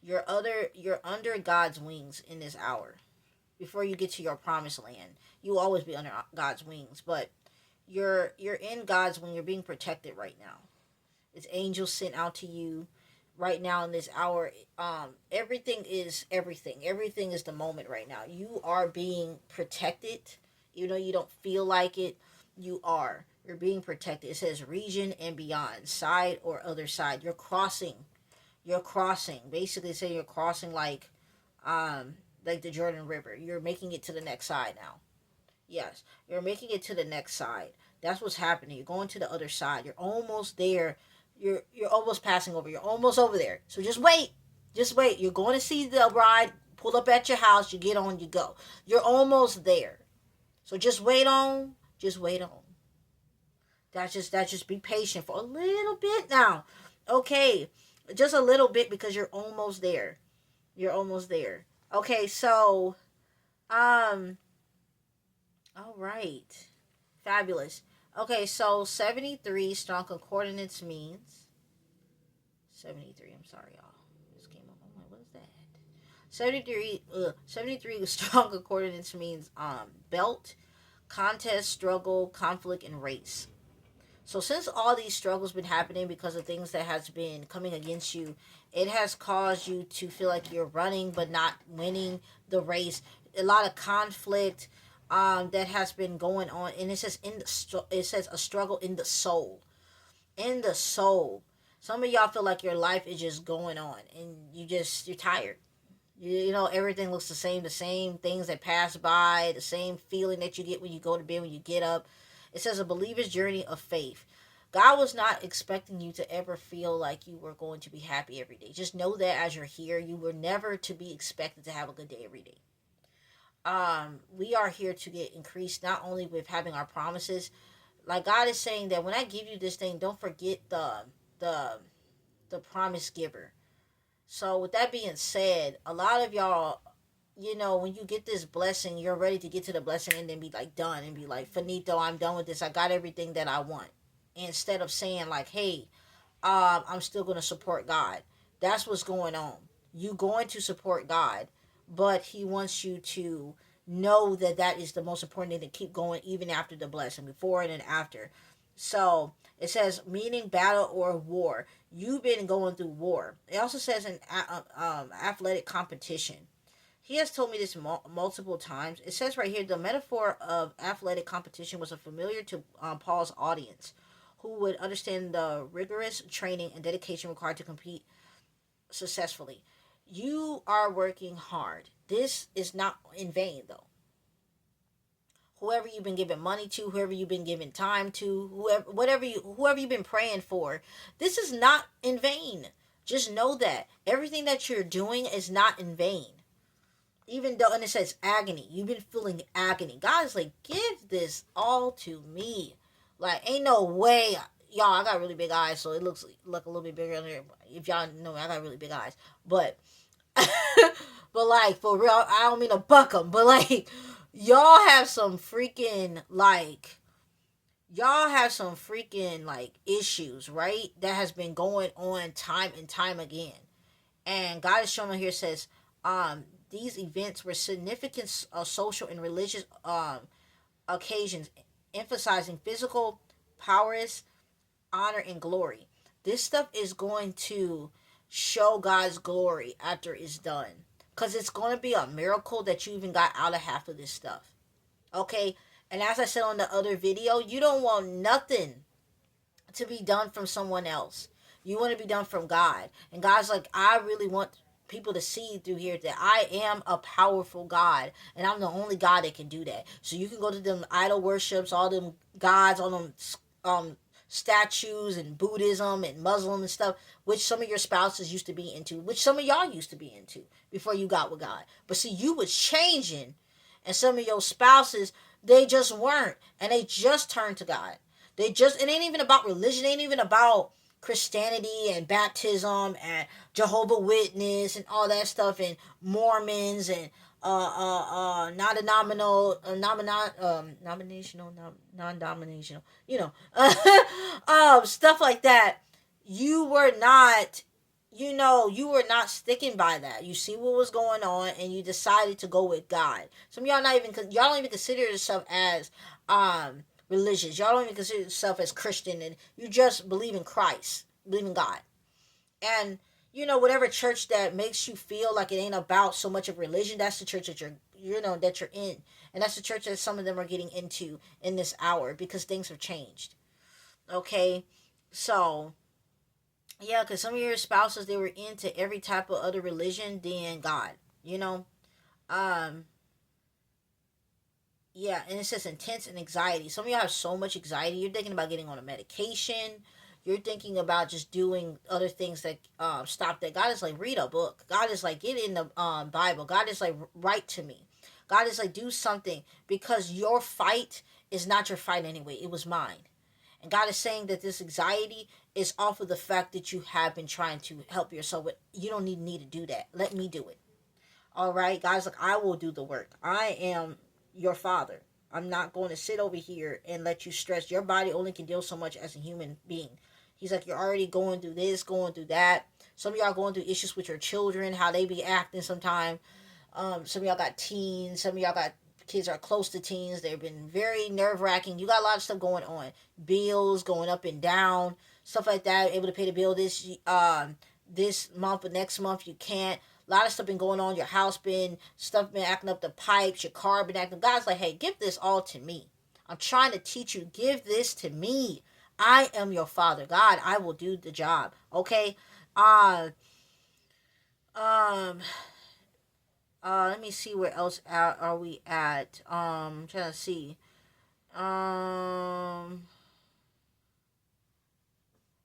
You're under God's wings in this hour. Before you get to your promised land, you'll always be under God's wings, but you're in God's wing. You're being protected right now. It's angels sent out to you right now in this hour. Everything is everything. Everything is the moment right now. You are being protected, even though you don't feel like it. You are. You're being protected. It says region and beyond, side or other side. You're crossing. You're crossing. Basically, say you're crossing like the Jordan River. You're making it to the next side now. Yes, you're making it to the next side. That's what's happening. You're going to the other side. You're almost there. You're almost passing over. You're almost over there. So just wait. Just wait. You're going to see the bride pull up at your house. You get on, you go. You're almost there. So just wait on. Just wait on. That's just be patient for a little bit now. Okay. Just a little bit because you're almost there. You're almost there. Okay, so all right. Fabulous. Okay, so 73 strong concordance means 73. I'm sorry, y'all. This came up. I'm like, what is that? 73 strong concordance means belt, contest, struggle, conflict, and race. So since all these struggles been happening because of things that has been coming against you, it has caused you to feel like you're running but not winning the race. A lot of conflict that has been going on, and it says it says a struggle in the soul. In the soul. Some of y'all feel like your life is just going on, and you're tired. You know, everything looks the same things that pass by, the same feeling that you get when you go to bed, when you get up. It says a believer's journey of faith. God was not expecting you to ever feel like you were going to be happy every day. Just know that as you're here, you were never to be expected to have a good day every day. We are here to get increased, not only with having our promises. Like God is saying that when I give you this thing, don't forget the promise giver. So with that being said, a lot of y'all, when you get this blessing, you're ready to get to the blessing and then be like done and be like, finito, I'm done with this. I got everything that I want. Instead of saying like, hey, I'm still going to support God. That's what's going on. You going to support God, but he wants you to know that is the most important thing, to keep going even after the blessing, before and after. So it says meaning battle or war. You've been going through war. It also says an athletic competition. He has told me this multiple times. It says right here, the metaphor of athletic competition was familiar to Paul's audience, who would understand the rigorous training and dedication required to compete successfully. You are working hard. This is not in vain, though. Whoever you've been giving money to, whoever you've been giving time to, whoever you've been praying for, this is not in vain. Just know that everything that you're doing is not in vain. Even though, and it says agony, you've been feeling agony. God is like, give this all to me. Like, ain't no way. Y'all, I got really big eyes, so it looks like a little bit bigger on there. If y'all know me, I got really big eyes. But, but like, for real, I don't mean to buck them, but like, y'all have some freaking, like, y'all have some freaking, like, issues, right? That has been going on time and time again. And God is showing here, says, these events were significant social and religious occasions, emphasizing physical prowess, honor, and glory. This stuff is going to show God's glory after it's done. Because it's going to be a miracle that you even got out of half of this stuff. Okay? And as I said on the other video, you don't want nothing to be done from someone else. You want to be done from God. And God's like, I really want people to see through here that I am a powerful God, and I'm the only God that can do that. So you can go to them idol worships, all them gods, all them statues and Buddhism and Muslim and stuff, which some of your spouses used to be into, which some of y'all used to be into before you got with God. But see, you was changing, and some of your spouses, they just weren't, and they just turned to God. They just, it ain't even about religion, it ain't even about Christianity and baptism and Jehovah Witness and all that stuff, and Mormons and non-denominational, non-denominational, stuff like that. You were not, you were not sticking by that. You see what was going on, and you decided to go with God. Some of y'all don't even consider yourself as religious. Y'all don't even consider yourself as Christian, and you just believe in Christ, believe in God. And whatever church that makes you feel like it ain't about so much of religion, that's the church that you're in. And that's the church that some of them are getting into in this hour, because things have changed. Okay? So, yeah, because some of your spouses, they were into every type of other religion than God. Um, Yeah, and it says intense and anxiety. Some of y'all have so much anxiety. You're thinking about getting on a medication. You're thinking about just doing other things that stop that. God is like, read a book. God is like, get in the Bible. God is like, write to me. God is like, do something, because your fight is not your fight anyway. It was mine. And God is saying that this anxiety is off of the fact that you have been trying to help yourself. But you don't need me to do that. Let me do it. All right, guys, like, I will do the work. I am your father. I'm not going to sit over here and let you stress. Your body only can deal so much as a human being. He's like, you're already going through this, going through that. Some of y'all going through issues with your children, how they be acting sometimes. Some of y'all got teens. Some of y'all got kids are close to teens. They've been very nerve-wracking. You got a lot of stuff going on. Bills going up and down, stuff like that. Able to pay the bill this month, but next month you can't. A lot of stuff been going on. Your house stuff been acting up, the pipes, your car been acting. God's like, hey, give this all to me. I'm trying to teach you. Give this to me. I am your father. God, I will do the job. Okay? Let me see where else are we at. I'm trying to see.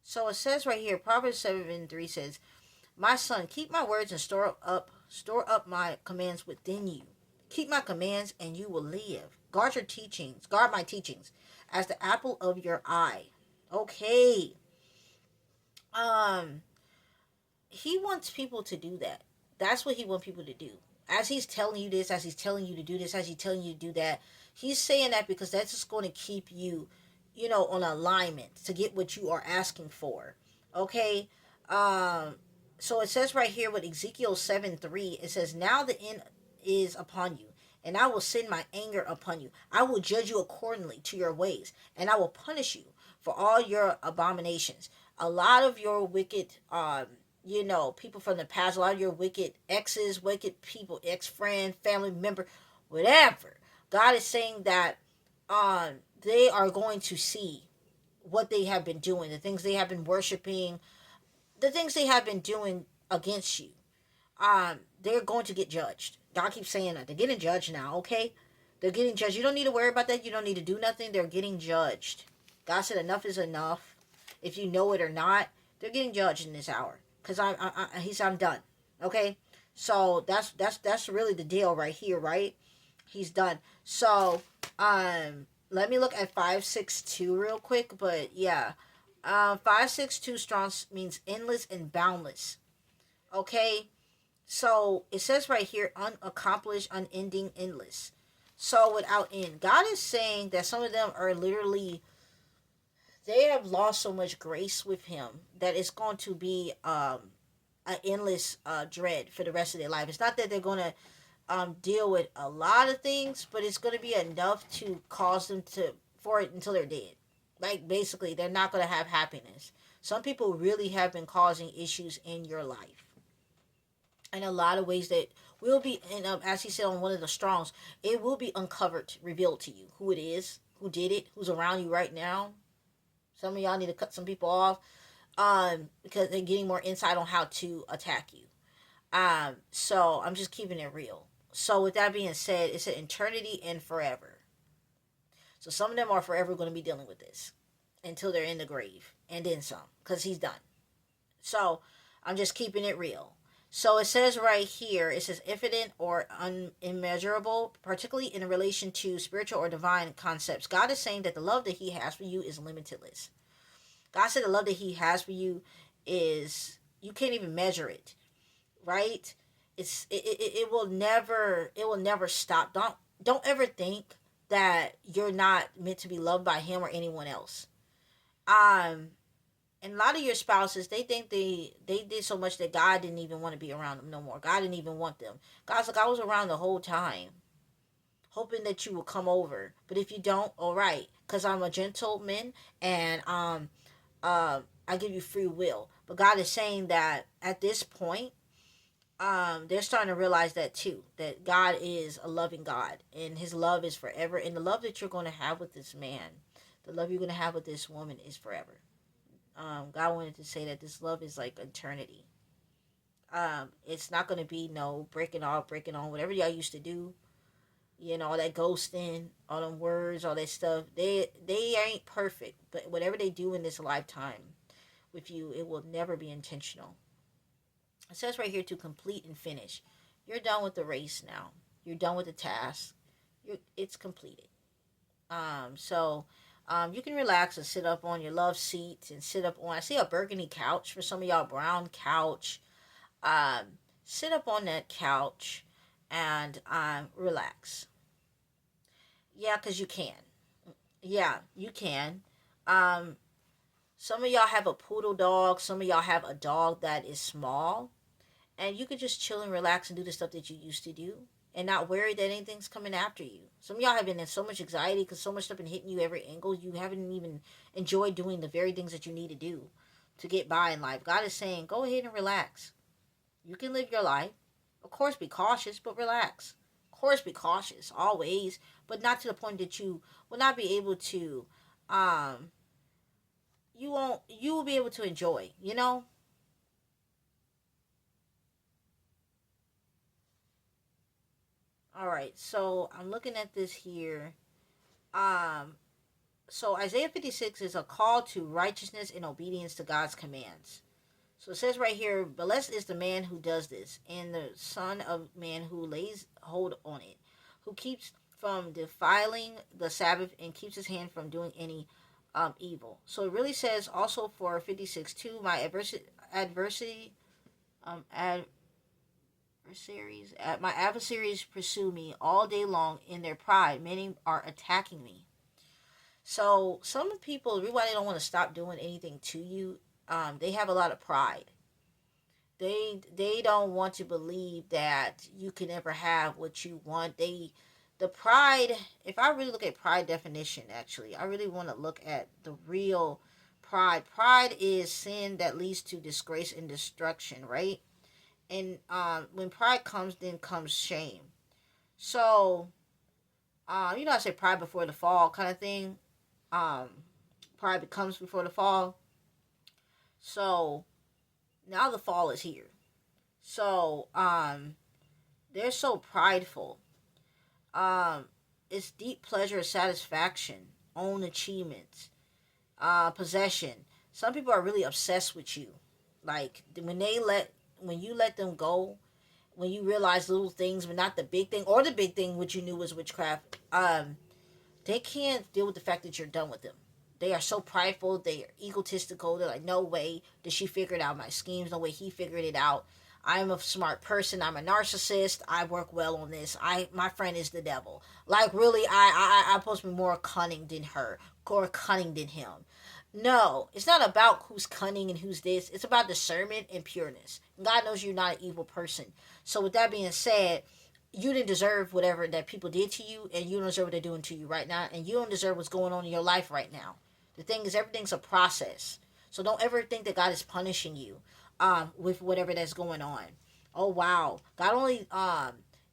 So it says right here, Proverbs 7:3 says, my son, keep my words and store up my commands within you. Keep my commands and you will live. Guard my teachings as the apple of your eye. Okay. He wants people to do that. That's what he wants people to do. As he's telling you this, as he's telling you to do this, as he's telling you to do that, he's saying that because that's just going to keep you, on alignment to get what you are asking for. Okay? So it says right here with Ezekiel 7:3, it says, now the end is upon you, and I will send my anger upon you. I will judge you accordingly to your ways, and I will punish you for all your abominations. A lot of your wicked, people from the past, a lot of your wicked exes, wicked people, ex-friend, family member, whatever. God is saying that they are going to see what they have been doing, the things they have been worshiping, the things they have been doing against you. They're going to get judged. God keeps saying that. They're getting judged now, okay? They're getting judged. You don't need to worry about that. You don't need to do nothing. They're getting judged. God said enough is enough. If you know it or not, they're getting judged in this hour. Because he said, I'm done. Okay? So that's really the deal right here, right? He's done. So let me look at 562 real quick, but yeah. 562 strong means endless and boundless. Okay? So it says right here, unaccomplished, unending, endless. So without end. God is saying that some of them are literally, they have lost so much grace with him that it's going to be an endless dread for the rest of their life. It's not that they're going to deal with a lot of things, but it's going to be enough to cause them to, for it until they're dead. Like basically, they're not going to have happiness. Some people really have been causing issues in your life in a lot of ways that will be, and as he said on one of the strongs, it will be uncovered, revealed to you who it is, who did it, who's around you right now. Some of y'all need to cut some people off, because they're getting more insight on how to attack you. So I'm just keeping it real. So with that being said, it's an eternity and forever. So some of them are forever going to be dealing with this until they're in the grave, and then some, because he's done. So I'm just keeping it real. So it says right here, it says infinite or unmeasurable, particularly in relation to spiritual or divine concepts. God is saying that the love that he has for you is limitless. God said the love that he has for you is, you can't even measure it, right? It will never stop. Don't ever think that you're not meant to be loved by him or anyone else. Um and a lot of your spouses, they think they did so much that God didn't even want to be around them no more. God didn't even want them. God's like, I was around the whole time, hoping that you will come over. But if you don't, all right, because I'm a gentleman, and I give you free will. But God is saying that at this point, they're starting to realize that too, that God is a loving God, and his love is forever, and the love that you're going to have with this man, the love you're going to have with this woman is forever. God wanted to say that this love is like eternity. It's not going to be no breaking off, breaking on, whatever y'all used to do. You know, all that ghosting, all them words, all that stuff. They ain't perfect, but whatever they do in this lifetime with you, it will never be intentional. It says right here, to complete and finish. You're done with the race now. You're done with the task. It's completed. You can relax and sit up on your love seat and sit up on, I see a burgundy couch for some of y'all, brown couch. Um, Sit up on that couch and relax. Yeah, because you can. Yeah, you can. Um, some of y'all have a poodle dog. Some of y'all have a dog that is small. And you could just chill and relax and do the stuff that you used to do and not worry that anything's coming after you. Some of y'all have been in so much anxiety because so much stuff been hitting you every angle. You haven't even enjoyed doing the very things that you need to do to get by in life. God is saying, go ahead and relax. You can live your life. Of course, be cautious, but relax. Of course, be cautious always, but not to the point that you will not be able to. You won't. You will be able to enjoy. You know. All right. So I'm looking at this here. Um. So Isaiah 56 is a call to righteousness and obedience to God's commands. So it says right here, blessed is the man who does this, and the son of man who lays hold on it, who keeps from defiling the Sabbath and keeps his hand from doing any evil. So it really says also for 56 too, um, my adversaries pursue me all day long in their pride. Many are attacking me. So some people, the reason why they don't want to stop doing anything to you, they have a lot of pride. They don't want to believe that you can ever have what you want. The pride, if I really look at pride definition, actually I really want to look at the real pride is sin that leads to disgrace and destruction, right? And when pride comes, then comes shame. So I say pride before the fall kind of thing. um Pride becomes before the fall. So now the fall is here. So they're so prideful. Um, it's deep pleasure, satisfaction, own achievements, possession. Some people are really obsessed with you. Like when you let them go, when you realize little things, but not the big thing, or the big thing, which you knew was witchcraft, they can't deal with the fact that you're done with them. They are so prideful. They are egotistical. They're like, no way did she figure out my schemes. No way he figured it out. I'm a smart person. I'm a narcissist. I work well on this. My friend is the devil. Like, really, I'm supposed to be more cunning than her, or cunning than him. No, it's not about who's cunning and who's this. It's about discernment and pureness. God knows you're not an evil person. So with that being said, you didn't deserve whatever that people did to you, and you don't deserve what they're doing to you right now, and you don't deserve what's going on in your life right now. The thing is, everything's a process. So don't ever think that God is punishing you with whatever that's going on. Oh wow. God only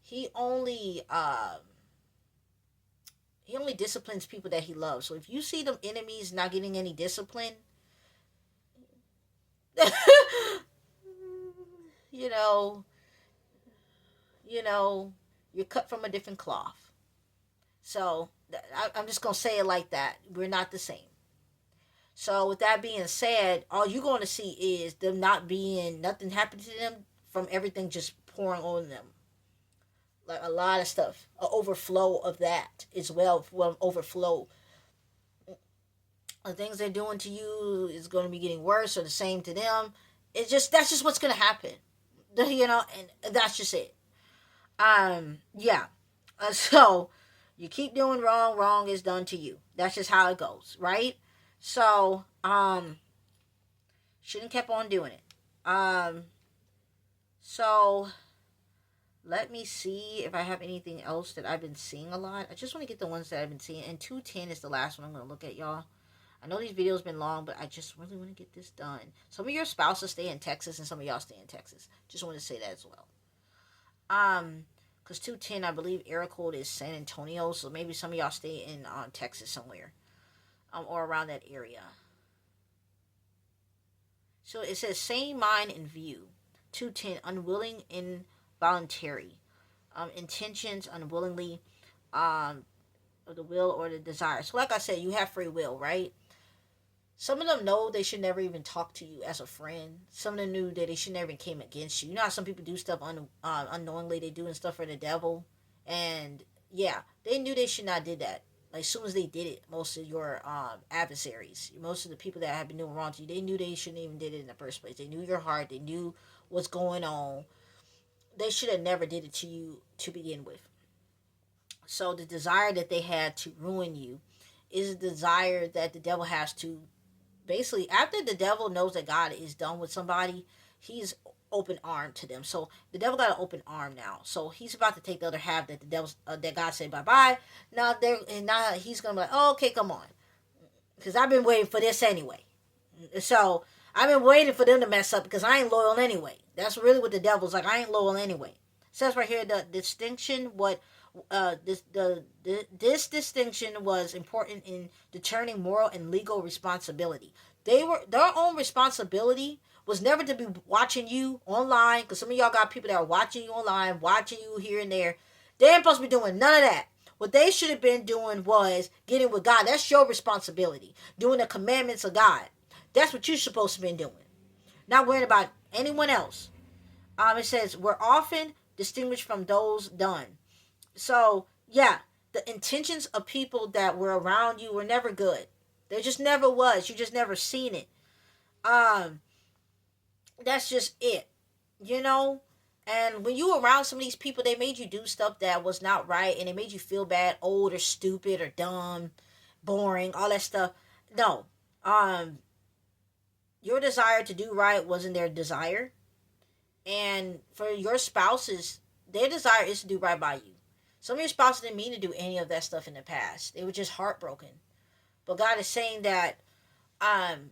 he only he only disciplines people that he loves. So if you see them enemies not getting any discipline, you know, you know, you're cut from a different cloth. So I'm just gonna say it like that. We're not the same. So with that being said, all you're going to see is them not being nothing happened to them from everything just pouring on them. Like a lot of stuff, an overflow of that as well. Overflow. The things they're doing to you is going to be getting worse or the same to them. That's just what's going to happen. And that's just it. Yeah. So you keep doing wrong. Wrong is done to you. That's just how it goes, right? So, shouldn't kept on doing it. So let me see if I have anything else that I've been seeing a lot. I just want to get the ones that I've been seeing. And 210 is the last one I'm going to look at, y'all. I know these videos been long, but I just really want to get this done. Some of your spouses stay in Texas and some of y'all stay in Texas. Just want to say that as well. Because 210, I believe area code is San Antonio, so maybe some of y'all stay in Texas somewhere. Or around that area. So it says same mind in view. 210, unwilling, involuntary. Intentions, unwillingly, of the will or the desire. So like I said, you have free will, right? Some of them know they should never even talk to you as a friend. Some of them knew that they should never even came against you. You know how some people do stuff unknowingly. They doing stuff for the devil. And yeah, they knew they should not did that. Like, as soon as they did it, most of your adversaries, most of the people that have been doing wrong to you, they knew they shouldn't even did it in the first place. They knew your heart. They knew what's going on. They should have never did it to you to begin with. So the desire that they had to ruin you is a desire that the devil has to basically, after the devil knows that God is done with somebody, he's open arm to them. So the devil got an open arm now. So he's about to take the other half that the devil's that God said bye bye. Now he's gonna be like, oh, okay, come on, because I've been waiting for this anyway. So I've been waiting for them to mess up because I ain't loyal anyway. That's really what the devil's like. I ain't loyal anyway. It says right here the distinction what this distinction was important in determining moral and legal responsibility. Their own responsibility was never to be watching you online, because some of y'all got people that are watching you online, watching you here and there. They ain't supposed to be doing none of that. What they should have been doing was getting with God. That's your responsibility. Doing the commandments of God. That's what you're supposed to be doing. Not worrying about anyone else. It says, we're often distinguished from those done. So, yeah, the intentions of people that were around you were never good. There just never was. You just never seen it. That's just it. You know? And when you were around some of these people, they made you do stuff that was not right, and they made you feel bad, old or stupid or dumb, boring, all that stuff. No. Your desire to do right wasn't their desire. And for your spouses, their desire is to do right by you. Some of your spouses didn't mean to do any of that stuff in the past. They were just heartbroken. But God is saying that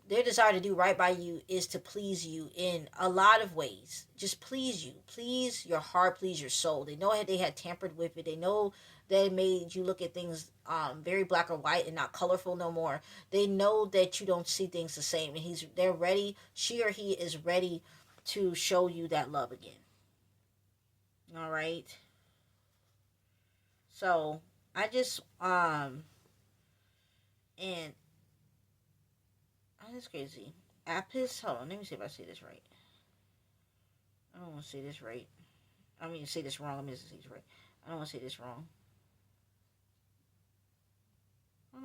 their desire to do right by you is to please you in a lot of ways. Just please you. Please your heart, please your soul. They know they had tampered with it. They know they made you look at things very black or white and not colorful no more. They know that you don't see things the same. And they're ready, she or he is ready to show you that love again. All right. So I just and that's crazy. Apis, hold on, let me see if I say this right. I don't want to say this right. I mean, say this wrong. I mean, say this right. I don't want to say this wrong.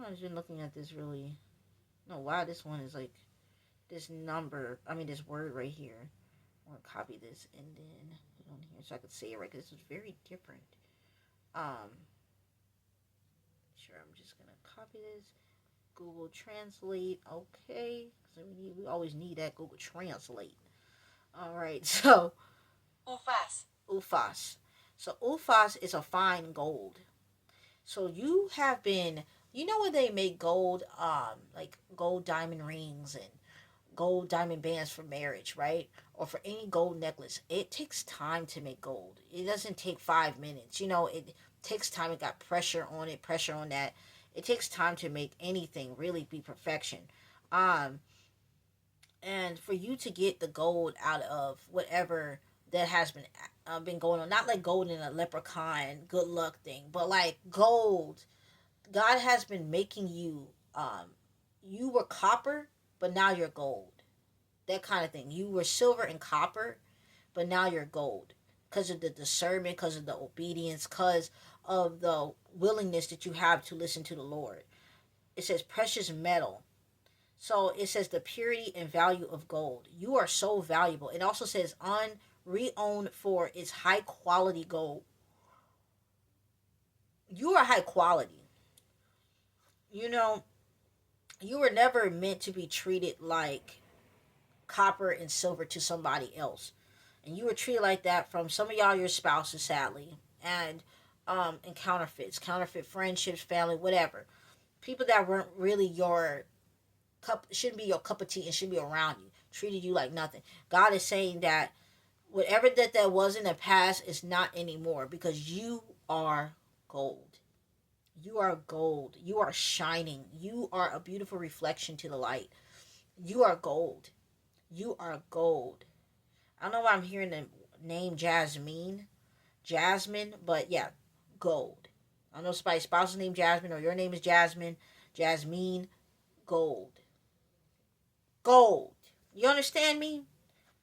I've been looking at this really. No, why this one is like this number. I mean, this word right here. I want to copy this and then put it on here so I could say it right because this is very different. Um, sure, I'm just gonna copy this. Google Translate. Okay, so we always need that Google Translate. All right, so ufas. So ufas is a fine gold. So you have been, you know, when they make gold, like gold diamond rings and gold diamond bands for marriage, right? Or for any gold necklace. It takes time to make gold. It doesn't take 5 minutes. You know, it takes time. It got pressure on it, pressure on that. It takes time to make anything really be perfection. Um, and for you to get the gold out of whatever that has been going on, not like gold in a leprechaun good luck thing, but like gold. God has been making you. You were copper, but now you're gold, that kind of thing. You were silver and copper, but now you're gold because of the discernment, because of the obedience, because of the willingness that you have to listen to the Lord. It says precious metal. So it says the purity and value of gold. You are so valuable. It also says reowned for its high quality gold. You are high quality. You know, you were never meant to be treated like copper and silver to somebody else, and you were treated like that from some of y'all, your spouses, sadly, and counterfeit friendships, family, whatever, people that weren't really your cup, shouldn't be your cup of tea and shouldn't be around you, treated you like nothing. God is saying that whatever that was in the past is not anymore, because you are gold. You are gold. You are shining. You are a beautiful reflection to the light. You are gold. You are gold. I don't know why I'm hearing the name Jasmine, but yeah, gold. I don't know if somebody's spouse's name Jasmine or your name is Jasmine, gold. Gold. You understand me?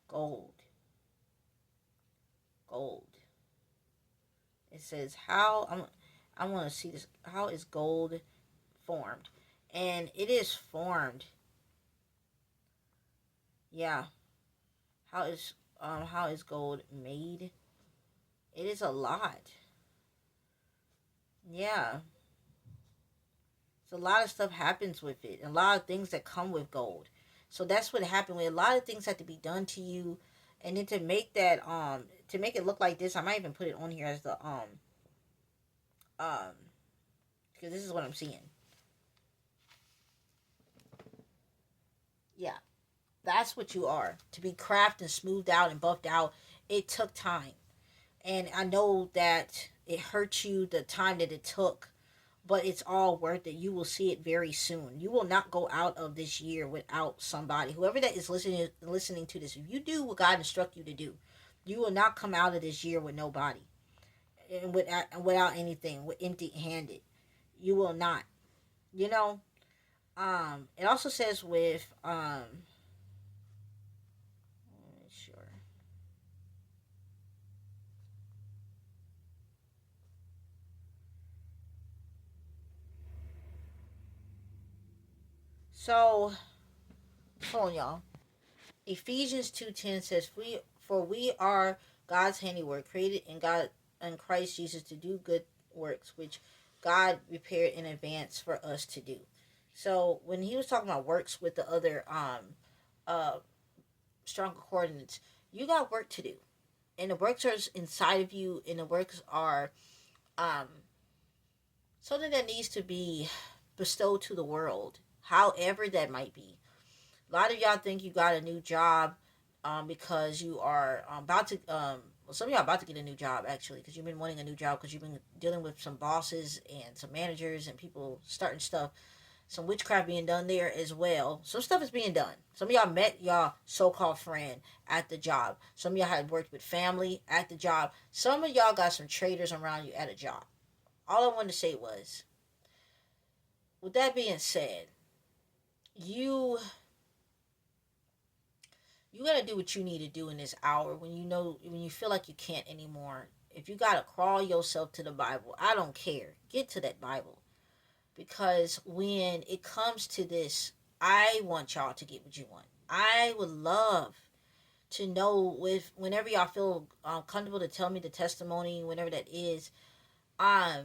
Gold. Gold. It says I want to see this. How is gold formed? And it is formed. Yeah. How is gold made? It is a lot. Yeah. So a lot of stuff happens with it. A lot of things that come with gold. So that's what happened with a lot of things had to be done to you. And then to make it look like this, I might even put it on here as the um because this is what I'm seeing. Yeah. That's what you are. To be crafted and smoothed out and buffed out, it took time. And I know that it hurt you the time that it took, but it's all worth it. You will see it very soon. You will not go out of this year without somebody. Whoever that is listening to this, if you do what God instruct you to do, you will not come out of this year with nobody and without anything, with empty handed. You will not. You know. It also says with sure. So hold on, y'all. Ephesians 2:10 says, we are God's handiwork, created in God and Christ Jesus to do good works, which God prepared in advance for us to do." So when he was talking about works with the other uh stronger coordinates, you got work to do. And the works are inside of you, and the works are um something that needs to be bestowed to the world, however that might be. A lot of y'all think you got a new job because you are about to. Well, some of y'all about to get a new job actually, because you've been wanting a new job because you've been dealing with some bosses and some managers and people starting stuff. Some witchcraft being done there as well. Some stuff is being done. Some of y'all met y'all so-called friend at the job. Some of y'all had worked with family at the job. Some of y'all got some traitors around you at a job. All I wanted to say was, with that being said, you gonna do what you need to do in this hour when you know, when you feel like you can't anymore. If you gotta crawl yourself to the Bible, I don't care. Get to that Bible. Because when it comes to this, I want y'all to get what you want. I would love to know, with whenever y'all feel comfortable to tell me the testimony, whenever that is. I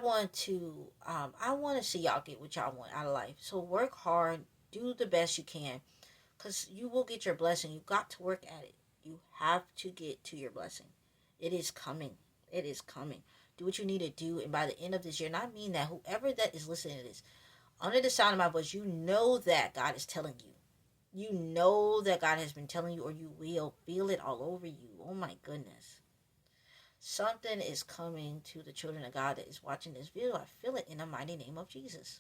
want to see y'all get what y'all want out of life. So work hard, do the best you can, because you will get your blessing. You got to work at it. You have to get to your blessing. It is coming. It is coming. Do what you need to do, and by the end of this year, and I mean that, whoever that is listening to this, under the sound of my voice, you know that God is telling you. You know that God has been telling you, or you will feel it all over you. Oh my goodness. Something is coming to the children of God that is watching this video. I feel it in the mighty name of Jesus.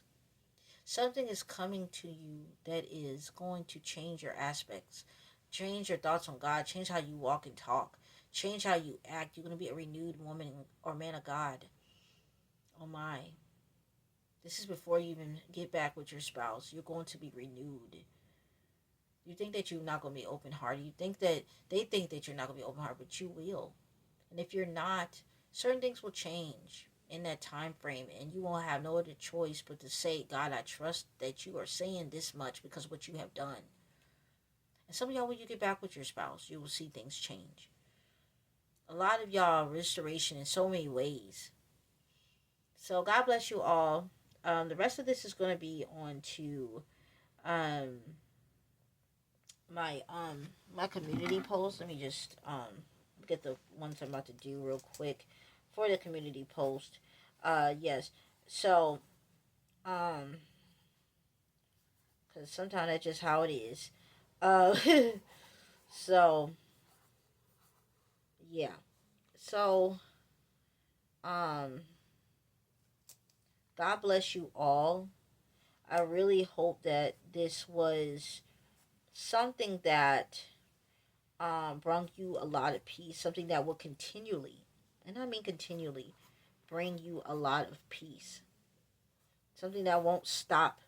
Something is coming to you that is going to change your aspects, change your thoughts on God, change how you walk and talk, change how you act. You're going to be a renewed woman or man of God. Oh my. This is before you even get back with your spouse. You're going to be renewed. You think that you're not going to be open hearted. You think that they think that you're not going to be open hearted, but you will. And if you're not, certain things will change in that time frame, and you won't have no other choice but to say, God, I trust that you are saying this much because of what you have done. And some of y'all, when you get back with your spouse, you will see things change. A lot of y'all, restoration in so many ways. So God bless you all. The rest of this is going to be on to um, my community post. Let me just get the ones I'm about to do real quick for the community post. Yes. So, because sometimes that's just how it is. Uh, so, yeah. So, um, God bless you all. I really hope that this was something that brought you a lot of peace, something that will continually, and I mean continually, bring you a lot of peace. Something that won't stop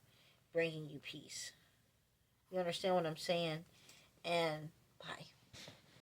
bringing you peace. You understand what I'm saying? And